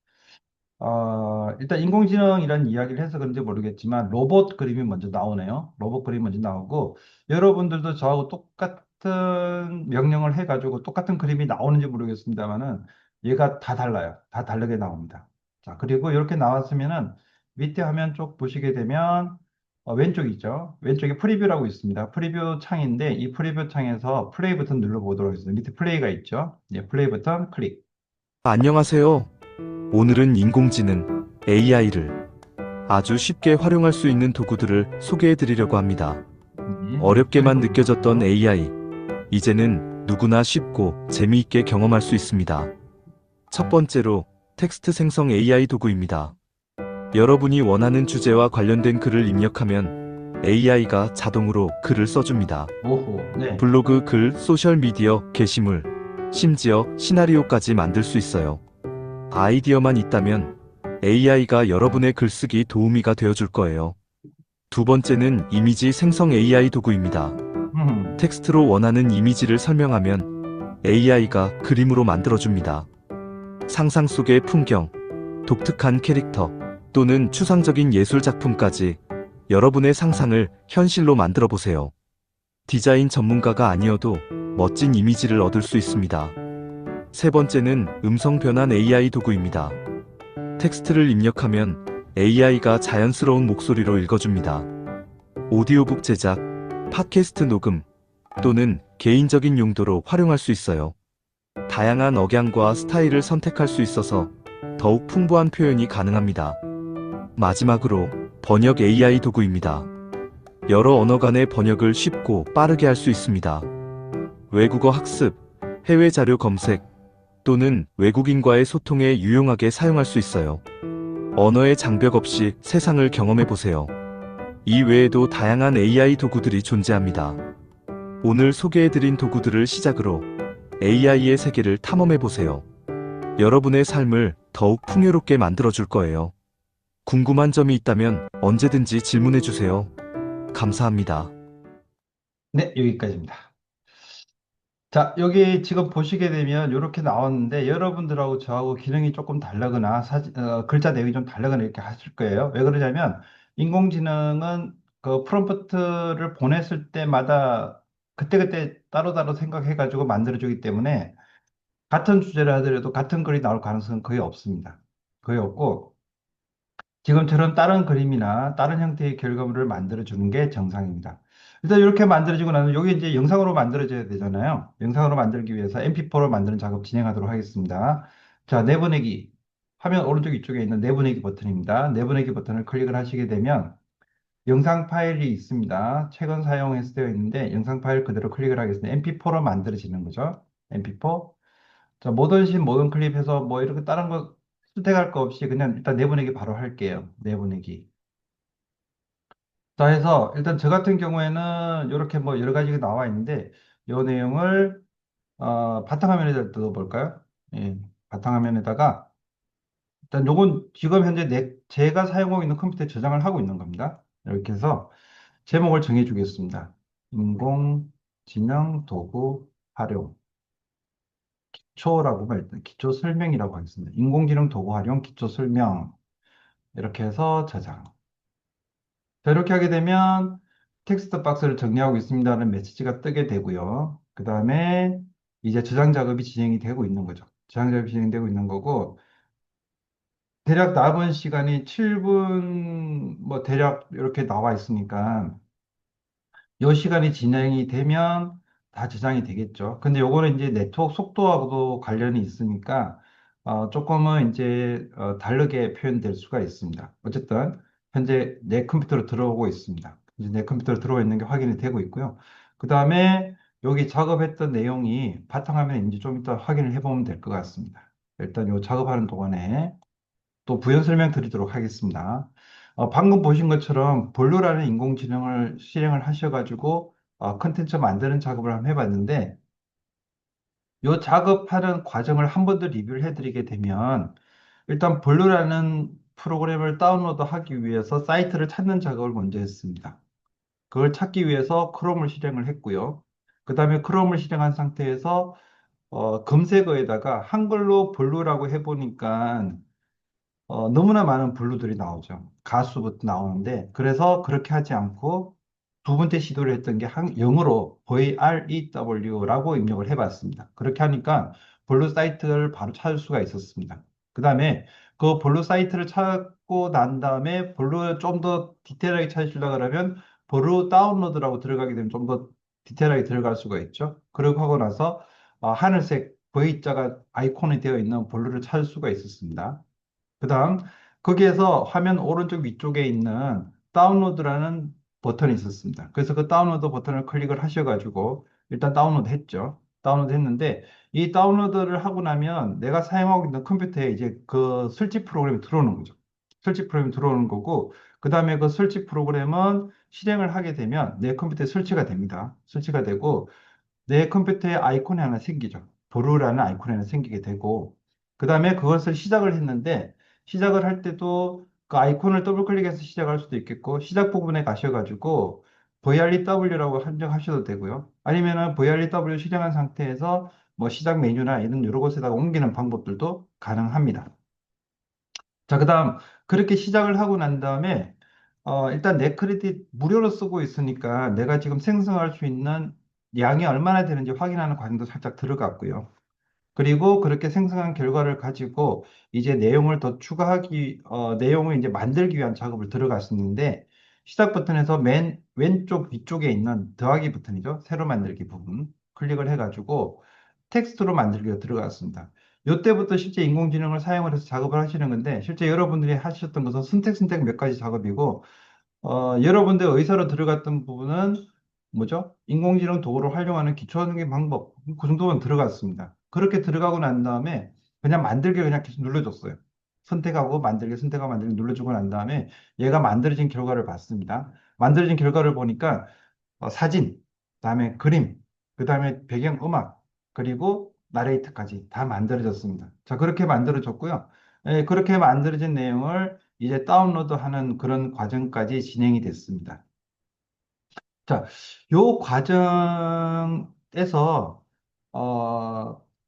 일단 인공지능이라는 이야기를 해서 그런지 모르겠지만 로봇 그림이 먼저 나오네요. 로봇 그림이 먼저 나오고 여러분들도 저하고 똑같은 명령을 해가지고 똑같은 그림이 나오는지 모르겠습니다만은 얘가 다 달라요. 다 다르게 나옵니다. 자, 그리고 이렇게 나왔으면은 밑에 화면 쪽 보시게 되면 왼쪽 있죠. 왼쪽에 프리뷰라고 있습니다. 프리뷰 창인데 이 프리뷰 창에서 플레이 버튼 눌러보도록 하겠습니다. 밑에 플레이가 있죠. 예, 플레이 버튼 클릭. 안녕하세요. 오늘은 인공지능 AI를 아주 쉽게 활용할 수 있는 도구들을 소개해 드리려고 합니다. 어렵게만 느껴졌던 AI, 이제는 누구나 쉽고 재미있게 경험할 수 있습니다. 첫 번째로 텍스트 생성 AI 도구입니다. 여러분이 원하는 주제와 관련된 글을 입력하면 AI가 자동으로 글을 써줍니다. 오호, 네. 블로그 글, 소셜미디어, 게시물, 심지어 시나리오까지 만들 수 있어요. 아이디어만 있다면 AI가 여러분의 글쓰기 도우미가 되어줄 거예요. 두 번째는 이미지 생성 AI 도구입니다. 텍스트로 원하는 이미지를 설명하면 AI가 그림으로 만들어줍니다. 상상 속의 풍경, 독특한 캐릭터 또는 추상적인 예술 작품까지 여러분의 상상을 현실로 만들어 보세요. 디자인 전문가가 아니어도 멋진 이미지를 얻을 수 있습니다. 세 번째는 음성 변환 AI 도구입니다. 텍스트를 입력하면 AI가 자연스러운 목소리로 읽어줍니다. 오디오북 제작, 팟캐스트 녹음 또는 개인적인 용도로 활용할 수 있어요. 다양한 억양과 스타일을 선택할 수 있어서 더욱 풍부한 표현이 가능합니다. 마지막으로 번역 AI 도구입니다. 여러 언어 간의 번역을 쉽고 빠르게 할 수 있습니다. 외국어 학습, 해외 자료 검색 또는 외국인과의 소통에 유용하게 사용할 수 있어요. 언어의 장벽 없이 세상을 경험해 보세요. 이 외에도 다양한 AI 도구들이 존재합니다. 오늘 소개해드린 도구들을 시작으로 AI의 세계를 탐험해 보세요. 여러분의 삶을 더욱 풍요롭게 만들어줄 거예요. 궁금한 점이 있다면 언제든지 질문해 주세요. 감사합니다. 네, 여기까지입니다. 자, 여기 지금 보시게 되면 이렇게 나왔는데 여러분들하고 저하고 기능이 조금 다르거나 글자 내용이 좀 다르거나 이렇게 하실 거예요. 왜 그러냐면 인공지능은 그 프롬프트를 보냈을 때마다 그때그때 따로따로 생각해가지고 만들어주기 때문에 같은 주제를 하더라도 같은 글이 나올 가능성은 거의 없습니다. 거의 없고 지금처럼 다른 그림이나 다른 형태의 결과물을 만들어주는 게 정상입니다. 일단 이렇게 만들어지고 나면 여기 이제 영상으로 만들어져야 되잖아요. 영상으로 만들기 위해서 MP4로 만드는 작업 진행하도록 하겠습니다. 자, 내보내기. 화면 오른쪽 위쪽에 있는 내보내기 버튼입니다. 내보내기 버튼을 클릭을 하시게 되면 영상 파일이 있습니다. 최근 사용해서 되어 있는데 영상 파일 그대로 클릭을 하겠습니다. MP4로 만들어지는 거죠. MP4. 자, 모든 신, 모든 클립 해서 뭐 이렇게 다른 거 선택할 거 없이 그냥 일단 내보내기 바로 할게요. 내보내기. 자, 해서 일단 저 같은 경우에는 이렇게 뭐 여러 가지가 나와 있는데 이 내용을 바탕화면에다 뜯어볼까요? 예, 바탕화면에다가 일단 요건 지금 현재 제가 사용하고 있는 컴퓨터에 저장을 하고 있는 겁니다. 이렇게 해서 제목을 정해주겠습니다. 인공지능 도구 활용. 기초라고 일단 기초 설명이라고 하겠습니다. 인공지능 도구 활용 기초 설명. 이렇게 해서 저장. 자, 이렇게 하게 되면 텍스트 박스를 정리하고 있습니다는 메시지가 뜨게 되고요. 그 다음에 이제 저장 작업이 진행이 되고 있는 거죠. 저장 작업이 진행되고 있는 거고, 대략 남은 시간이 7분, 뭐, 대략 이렇게 나와 있으니까, 요 시간이 진행이 되면 다 저장이 되겠죠. 근데 요거는 이제 네트워크 속도하고도 관련이 있으니까, 조금은 이제, 다르게 표현될 수가 있습니다. 어쨌든, 현재 내 컴퓨터로 들어오고 있습니다. 이제 내 컴퓨터로 들어와 있는 게 확인이 되고 있고요. 그 다음에 여기 작업했던 내용이 바탕화면에 이제 좀 이따 확인을 해보면 될 것 같습니다. 일단 요 작업하는 동안에 또 부연 설명 드리도록 하겠습니다. 방금 보신 것처럼 본류라는 인공지능을 실행을 하셔가지고 컨텐츠 만드는 작업을 한번 해봤는데 이 작업하는 과정을 한 번 더 리뷰를 해드리게 되면 일단 본류라는 프로그램을 다운로드하기 위해서 사이트를 찾는 작업을 먼저 했습니다. 그걸 찾기 위해서 크롬을 실행을 했고요. 그 다음에 크롬을 실행한 상태에서 검색어에다가 한글로 본류라고 해보니까 너무나 많은 블루들이 나오죠. 가수부터 나오는데, 그래서 그렇게 하지 않고 두 번째 시도를 했던 게 영어로 VREW라고 입력을 해봤습니다. 그렇게 하니까 블루 사이트를 바로 찾을 수가 있었습니다. 그 다음에 그 블루 사이트를 찾고 난 다음에 블루 좀 더 디테일하게 찾으시려고 그러면 블루 다운로드라고 들어가게 되면 좀 더 디테일하게 들어갈 수가 있죠. 그렇게 하고 나서 하늘색 V자가 아이콘이 되어 있는 블루를 찾을 수가 있었습니다. 그 다음, 거기에서 화면 오른쪽 위쪽에 있는 다운로드라는 버튼이 있었습니다. 그래서 그 다운로드 버튼을 클릭을 하셔가지고 일단 다운로드 했죠. 다운로드 했는데 이 다운로드를 하고 나면 내가 사용하고 있는 컴퓨터에 이제 그 설치 프로그램이 들어오는 거죠. 설치 프로그램이 들어오는 거고, 그 다음에 그 설치 프로그램은 실행을 하게 되면 내 컴퓨터에 설치가 됩니다. 설치가 되고, 내 컴퓨터에 아이콘이 하나 생기죠. 도루라는 아이콘이 하나 생기게 되고, 그 다음에 그것을 시작을 했는데, 시작을 할 때도 그 아이콘을 더블 클릭해서 시작할 수도 있겠고, 시작 부분에 가셔가지고, VREW라고 한정하셔도 되고요. 아니면은 VREW 실행한 상태에서 뭐 시작 메뉴나 이런 여러 곳에다가 옮기는 방법들도 가능합니다. 자, 그 다음, 그렇게 시작을 하고 난 다음에, 일단 내 크레딧 무료로 쓰고 있으니까 내가 지금 생성할 수 있는 양이 얼마나 되는지 확인하는 과정도 살짝 들어갔고요. 그리고 그렇게 생성한 결과를 가지고 이제 내용을 더 추가하기, 내용을 이제 만들기 위한 작업을 들어갔었는데, 시작 버튼에서 맨 왼쪽 위쪽에 있는 더하기 버튼이죠. 새로 만들기 부분. 클릭을 해가지고 텍스트로 만들기가 들어갔습니다. 이때부터 실제 인공지능을 사용을 해서 작업을 하시는 건데, 실제 여러분들이 하셨던 것은 선택 몇 가지 작업이고, 여러분들 의사로 들어갔던 부분은 뭐죠? 인공지능 도구를 활용하는 기초 적인 방법, 그 정도는 들어갔습니다. 그렇게 들어가고 난 다음에 그냥 만들기 그냥 계속 눌러줬어요. 선택하고 만들기, 선택하고 만들기 눌러주고 난 다음에 얘가 만들어진 결과를 봤습니다. 만들어진 결과를 보니까 사진, 그다음에 그림, 그다음에 배경 음악, 그리고 나레이트까지 다 만들어졌습니다. 자, 그렇게 만들어졌고요. 그렇게 만들어진 내용을 이제 다운로드하는 그런 과정까지 진행이 됐습니다. 자, 요 과정에서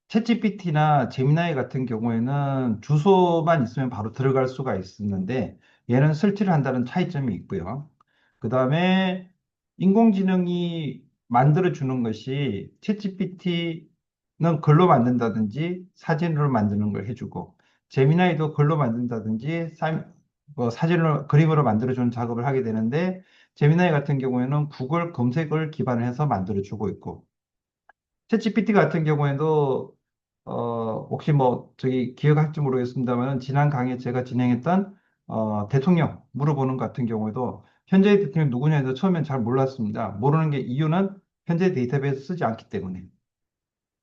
챗GPT나 제미나이 같은 경우에는 주소만 있으면 바로 들어갈 수가 있었는데 얘는 설치를 한다는 차이점이 있고요. 그 다음에 인공지능이 만들어주는 것이 챗GPT는 글로 만든다든지 사진으로 만드는 걸 해주고 제미나이도 글로 만든다든지 사진으로 그림으로 만들어주는 작업을 하게 되는데 제미나이 같은 경우에는 구글 검색을 기반을 해서 만들어주고 있고, 챗GPT 같은 경우에도, 혹시 뭐, 저기 기억할지 모르겠습니다만, 지난 강의에 제가 진행했던, 대통령 물어보는 것 같은 경우에도, 현재 대통령 누구냐 해서 처음엔 잘 몰랐습니다. 모르는 게 이유는 현재 데이터베이스 쓰지 않기 때문에.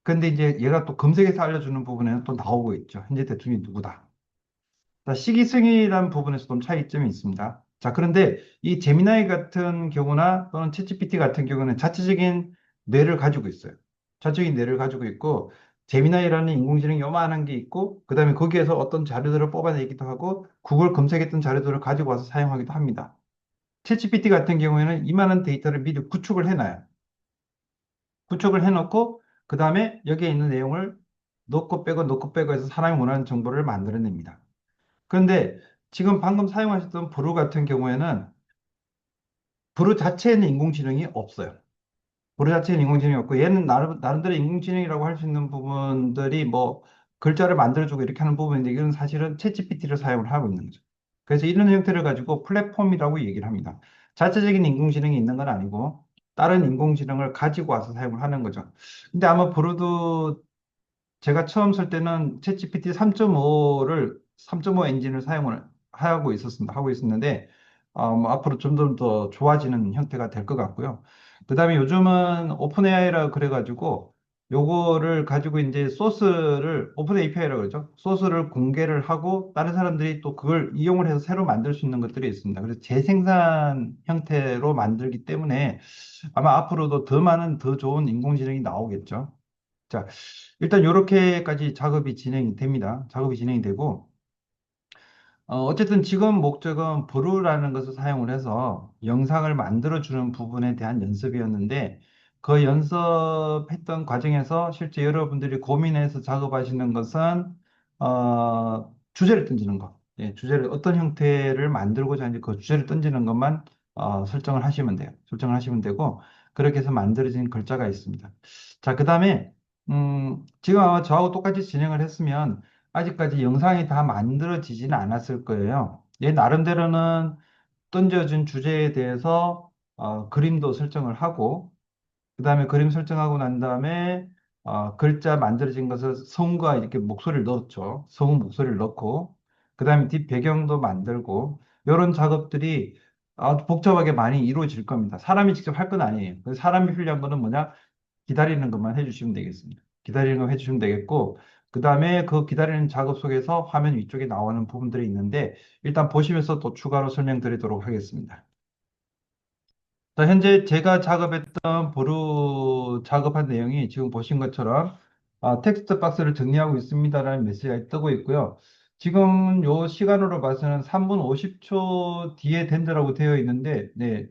근데 이제 얘가 또 검색해서 알려주는 부분에는 또 나오고 있죠. 현재 대통령이 누구다. 자, 시기승이라는 부분에서 좀 차이점이 있습니다. 자, 그런데 이 제미나이 같은 경우나 또는 챗GPT 같은 경우는 자체적인 뇌를 가지고 있어요. 자체적인 뇌를 가지고 있고, 제미나이라는 인공지능이 요만한 게 있고, 그 다음에 거기에서 어떤 자료들을 뽑아내기도 하고, 구글 검색했던 자료들을 가지고 와서 사용하기도 합니다. 챗GPT 같은 경우에는 이만한 데이터를 미리 구축을 해놔요. 구축을 해놓고, 그 다음에 여기에 있는 내용을 넣고 빼고 해서 사람이 원하는 정보를 만들어냅니다. 그런데 지금 방금 사용하셨던 브루 같은 경우에는 브루 자체에는 인공지능이 없어요. 보루 자체는 인공지능이었고 얘는 나름대로 인공지능이라고 할 수 있는 부분들이 뭐 글자를 만들어주고 이렇게 하는 부분인데 이건 사실은 챗GPT를 사용을 하고 있는 거죠. 그래서 이런 형태를 가지고 플랫폼이라고 얘기를 합니다. 자체적인 인공지능이 있는 건 아니고 다른 인공지능을 가지고 와서 사용을 하는 거죠. 근데 아마 보루도 제가 처음 쓸 때는 챗GPT 3.5 엔진을 사용을 하고 있었습니다. 하고 있었는데, 뭐 앞으로 좀 더 좋아지는 형태가 될 것 같고요. 그 다음에 요즘은 오픈 AI라 그래가지고, 요거를 가지고 이제 오픈 API라고 그러죠. 소스를 공개를 하고, 다른 사람들이 또 그걸 이용을 해서 새로 만들 수 있는 것들이 있습니다. 그래서 재생산 형태로 만들기 때문에 아마 앞으로도 더 많은 더 좋은 인공지능이 나오겠죠. 자, 일단 이렇게까지 작업이 진행이 됩니다. 작업이 진행이 되고, 어쨌든 지금 목적은 브루라는 것을 사용을 해서 영상을 만들어주는 부분에 대한 연습이었는데, 그 연습했던 과정에서 실제 여러분들이 고민해서 작업하시는 것은, 주제를 던지는 것. 예, 주제를, 어떤 형태를 만들고자 하는지 그 주제를 던지는 것만, 설정을 하시면 돼요. 설정을 하시면 되고, 그렇게 해서 만들어진 글자가 있습니다. 자, 그 다음에, 지금 아마 저하고 똑같이 진행을 했으면, 아직까지 영상이 다 만들어지지는 않았을 거예요. 얘 나름대로는 던져진 주제에 대해서 그림도 설정을 하고, 그 다음에 그림 설정하고 난 다음에 글자 만들어진 것을 성우가 이렇게 목소리를 넣었죠. 성우 목소리를 넣고, 그 다음에 뒷 배경도 만들고, 이런 작업들이 아주 복잡하게 많이 이루어질 겁니다. 사람이 직접 할 건 아니에요. 그래서 사람이 필요한 거는 뭐냐? 기다리는 것만 해주시면 되겠습니다. 기다리는 거 해주시면 되겠고, 그 다음에 그 기다리는 작업 속에서 화면 위쪽에 나오는 부분들이 있는데, 일단 보시면서 또 추가로 설명드리도록 하겠습니다. 자, 현재 제가 작업했던 보루 작업한 내용이 지금 보신 것처럼 텍스트 박스를 정리하고 있습니다라는 메시지가 뜨고 있고요. 지금 요 시간으로 봐서는 3분 50초 뒤에 된다라고 되어 있는데, 네,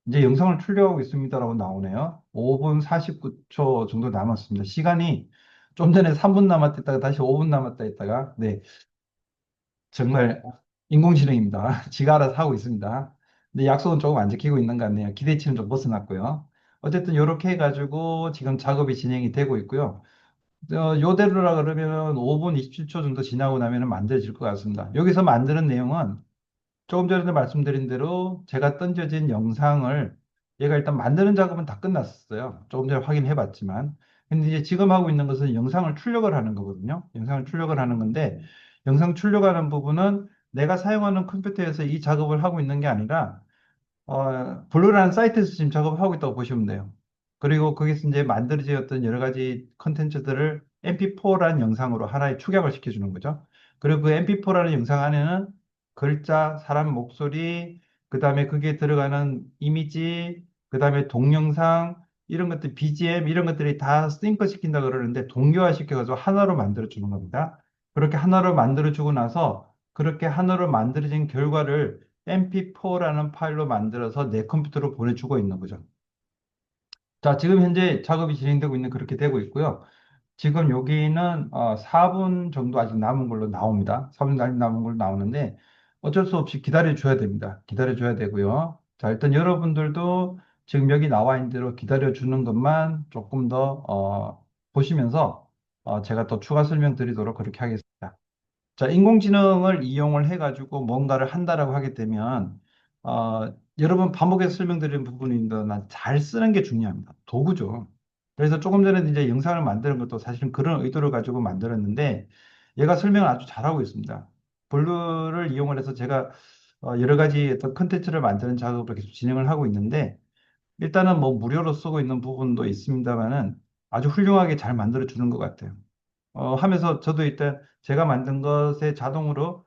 이제 영상을 출력하고 있습니다라고 나오네요. 5분 49초 정도 남았습니다. 시간이 좀 전에 3분 남았다 했다가 다시 5분 남았다 했다가, 네, 정말 인공지능입니다. 지가 알아서 하고 있습니다. 근데 약속은 조금 안 지키고 있는 것 같네요. 기대치는 좀 벗어났고요. 어쨌든 이렇게 해가지고 지금 작업이 진행이 되고 있고요. 요대로라 그러면 5분 27초 정도 지나고 나면 만들어질 것 같습니다. 여기서 만드는 내용은 조금 전에도 말씀드린 대로 제가 던져진 영상을 얘가 일단 만드는 작업은 다 끝났었어요. 조금 전에 확인해 봤지만. 근데 이제 지금 하고 있는 것은 영상을 출력을 하는 거거든요. 영상을 출력을 하는 건데 영상 출력하는 부분은 내가 사용하는 컴퓨터에서 이 작업을 하고 있는 게 아니라 블루라는 사이트에서 지금 작업을 하고 있다고 보시면 돼요. 그리고 거기서 이제 만들어졌던 여러 가지 컨텐츠들을 MP4라는 영상으로 하나의 축약을 시켜주는 거죠. 그리고 그 MP4라는 영상 안에는 글자, 사람 목소리, 그 다음에 그게 들어가는 이미지, 그 다음에 동영상, 이런 것들, BGM, 이런 것들이 다 싱크 시킨다 그러는데 동료화 시켜가지고 하나로 만들어주는 겁니다. 그렇게 하나로 만들어주고 나서 그렇게 하나로 만들어진 결과를 MP4라는 파일로 만들어서 내 컴퓨터로 보내주고 있는 거죠. 자, 지금 현재 작업이 진행되고 있는 그렇게 되고 있고요. 지금 여기는 4분 정도 아직 남은 걸로 나옵니다. 4분 아직 남은 걸로 나오는데 어쩔 수 없이 기다려 줘야 됩니다. 기다려 줘야 되고요. 자, 일단 여러분들도 지금 여기 나와 있는 대로 기다려 주는 것만 조금 더 보시면서 제가 또 추가 설명 드리도록 그렇게 하겠습니다. 자, 인공지능을 이용을 해가지고 뭔가를 한다라고 하게 되면, 여러 번 반복해서 설명드리는 부분인데, 잘 쓰는 게 중요합니다. 도구죠. 그래서 조금 전에 이제 영상을 만드는 것도 사실은 그런 의도를 가지고 만들었는데, 얘가 설명을 아주 잘하고 있습니다. 블루를 이용을 해서 제가 여러 가지 어떤 컨텐츠를 만드는 작업을 계속 진행을 하고 있는데, 일단은 뭐 무료로 쓰고 있는 부분도 있습니다만은 아주 훌륭하게 잘 만들어 주는 것 같아요. 하면서 저도 일단 제가 만든 것에 자동으로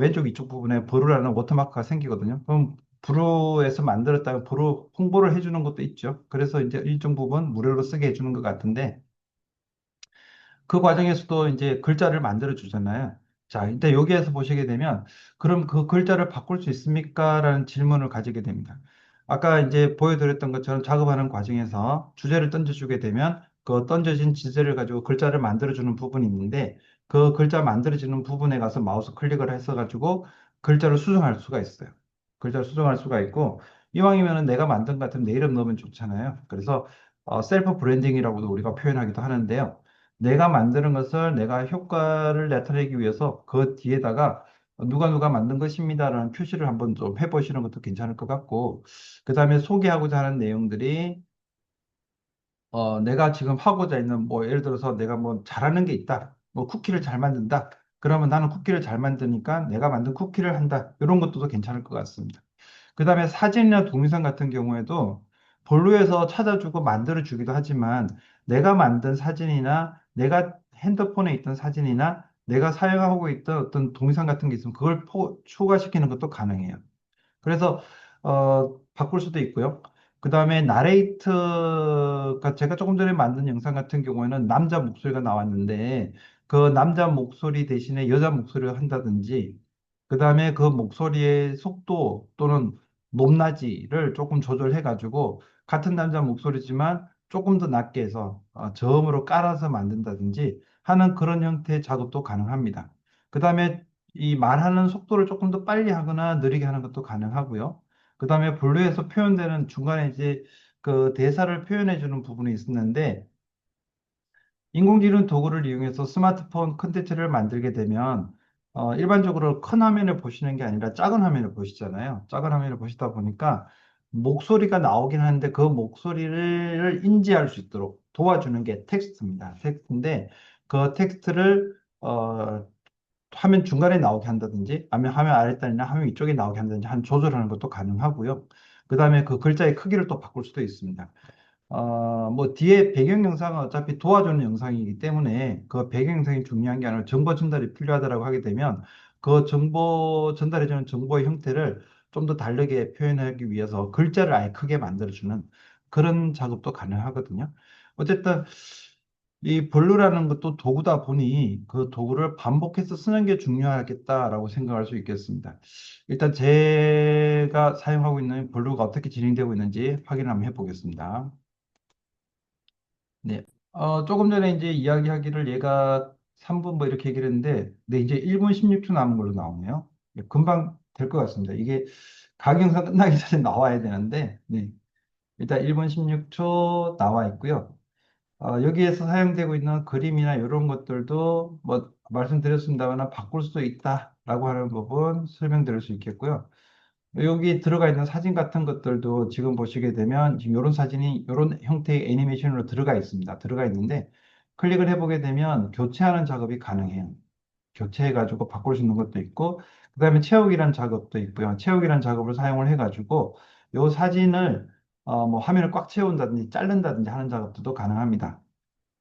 왼쪽 이쪽 부분에 브루라는 워터마크가 생기거든요. 그럼 브루에서 만들었다가 브루 홍보를 해주는 것도 있죠. 그래서 이제 일정 부분 무료로 쓰게 해주는 것 같은데 그 과정에서도 이제 글자를 만들어 주잖아요. 자, 일단 여기에서 보시게 되면 그럼 그 글자를 바꿀 수 있습니까? 라는 질문을 가지게 됩니다. 아까 이제 보여드렸던 것처럼 작업하는 과정에서 주제를 던져주게 되면 그 던져진 주제를 가지고 글자를 만들어주는 부분이 있는데 그 글자 만들어지는 부분에 가서 마우스 클릭을 해서 가지고 글자를 수정할 수가 있어요. 글자를 수정할 수가 있고, 이왕이면은 내가 만든 것 같으면 내 이름 넣으면 좋잖아요. 그래서 셀프 브랜딩이라고도 우리가 표현하기도 하는데요. 내가 만드는 것을 내가 효과를 나타내기 위해서 그 뒤에다가 누가 누가 만든 것입니다라는 표시를 한번 좀 해보시는 것도 괜찮을 것 같고, 그 다음에 소개하고자 하는 내용들이 내가 지금 하고자 있는, 뭐, 예를 들어서 내가 뭐 잘하는 게 있다. 뭐, 쿠키를 잘 만든다. 그러면 나는 쿠키를 잘 만드니까 내가 만든 쿠키를 한다. 이런 것도 괜찮을 것 같습니다. 그 다음에 사진이나 동영상 같은 경우에도 본루에서 찾아주고 만들어주기도 하지만 내가 만든 사진이나 내가 핸드폰에 있던 사진이나 내가 사용하고 있던 어떤 동영상 같은 게 있으면 그걸 추가시키는 것도 가능해요. 그래서 바꿀 수도 있고요. 그 다음에 나레이트가 제가 조금 전에 만든 영상 같은 경우에는 남자 목소리가 나왔는데 그 남자 목소리 대신에 여자 목소리를 한다든지 그 다음에 그 목소리의 속도 또는 높낮이를 조금 조절해 가지고 같은 남자 목소리지만 조금 더 낮게 해서 저음으로 깔아서 만든다든지 하는 그런 형태의 작업도 가능합니다. 그 다음에 이 말하는 속도를 조금 더 빨리 하거나 느리게 하는 것도 가능하고요. 그 다음에 본류에서 표현되는 중간에 이제 그 대사를 표현해 주는 부분이 있었는데 인공지능 도구를 이용해서 스마트폰 콘텐츠를 만들게 되면 일반적으로 큰 화면을 보시는 게 아니라 작은 화면을 보시잖아요. 작은 화면을 보시다 보니까 목소리가 나오긴 하는데 그 목소리를 인지할 수 있도록 도와주는 게 텍스트입니다. 텍스트인데 그 텍스트를 화면 중간에 나오게 한다든지 아니면 화면 아래단이나 화면 위쪽에 나오게 한다든지 한 조절하는 것도 가능하고요. 그 다음에 그 글자의 크기를 또 바꿀 수도 있습니다. 뭐 뒤에 배경 영상은 어차피 도와주는 영상이기 때문에 그 배경 영상이 중요한 게 아니라 정보 전달이 필요하다고 하게 되면 그 정보 전달해주는 정보의 형태를 좀 더 다르게 표현하기 위해서 글자를 아예 크게 만들어주는 그런 작업도 가능하거든요. 어쨌든 이 본류라는 것도 도구다 보니 그 도구를 반복해서 쓰는 게 중요하겠다라고 생각할 수 있겠습니다. 일단 제가 사용하고 있는 본류가 어떻게 진행되고 있는지 확인 한번 해보겠습니다. 네. 조금 전에 이제 이야기하기를 얘가 3분 뭐 이렇게 얘기를 했는데, 네, 이제 1분 16초 남은 걸로 나오네요. 예, 금방 될 것 같습니다. 이게 강영상 끝나기 전에 나와야 되는데, 네. 일단 1분 16초 나와 있고요. 여기에서 사용되고 있는 그림이나 이런 것들도 뭐 말씀드렸습니다만 바꿀 수도 있다라고 하는 부분 설명드릴 수 있겠고요. 여기 들어가 있는 사진 같은 것들도 지금 보시게 되면 지금 이런 사진이 이런 형태의 애니메이션으로 들어가 있습니다. 들어가 있는데 클릭을 해보게 되면 교체하는 작업이 가능해요. 교체해가지고 바꿀 수 있는 것도 있고 그다음에 채우기란 작업도 있고요. 채우기란 작업을 사용을 해가지고 이 사진을 뭐 화면을 꽉 채운다든지 자른다든지 하는 작업도 가능합니다.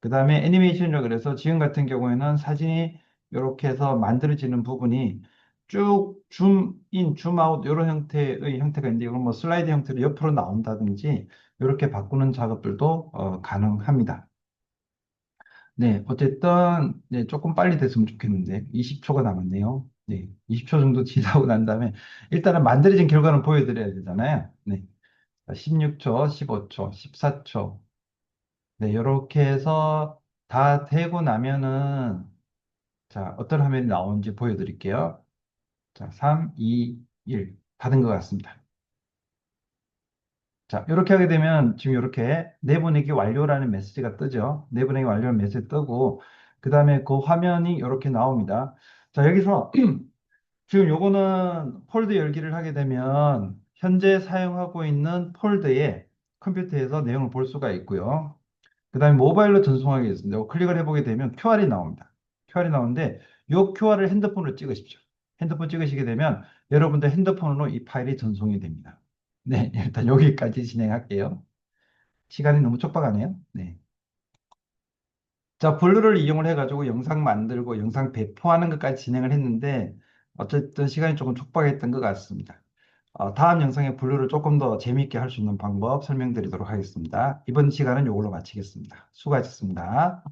그 다음에 애니메이션이라 그래서 지금 같은 경우에는 사진이 이렇게 해서 만들어지는 부분이 쭉 줌인, 줌아웃 이런 형태의 형태가 있는데 이건 뭐 슬라이드 형태로 옆으로 나온다든지 이렇게 바꾸는 작업들도 가능합니다. 네, 어쨌든 네, 조금 빨리 됐으면 좋겠는데 20초가 남았네요. 네, 20초 정도 지나고 난 다음에 일단은 만들어진 결과는 보여드려야 되잖아요. 네, 16초, 15초, 14초. 네, 이렇게 해서 다 되고 나면은 자, 어떤 화면이 나오는지 보여드릴게요. 자, 3, 2, 1. 다 된 것 같습니다. 자, 이렇게 하게 되면 지금 이렇게 내보내기 완료라는 메시지가 뜨죠. 내보내기 완료라는 메시지 뜨고 그 다음에 그 화면이 이렇게 나옵니다. 자, 여기서 지금 요거는 폴더 열기를 하게 되면 현재 사용하고 있는 폴더에 컴퓨터에서 내용을 볼 수가 있고요. 그 다음에 모바일로 전송하게 있습니다. 클릭을 해보게 되면 QR이 나옵니다. QR이 나오는데 이 QR을 핸드폰으로 찍으십시오. 핸드폰 찍으시게 되면 여러분들 핸드폰으로 이 파일이 전송이 됩니다. 네, 일단 여기까지 진행할게요. 시간이 너무 촉박하네요. 네. 자, 블루를 이용을 해가지고 영상 만들고 영상 배포하는 것까지 진행을 했는데 어쨌든 시간이 조금 촉박했던 것 같습니다. 다음 영상에 블루를 조금 더 재미있게 할 수 있는 방법 설명드리도록 하겠습니다. 이번 시간은 이걸로 마치겠습니다. 수고하셨습니다.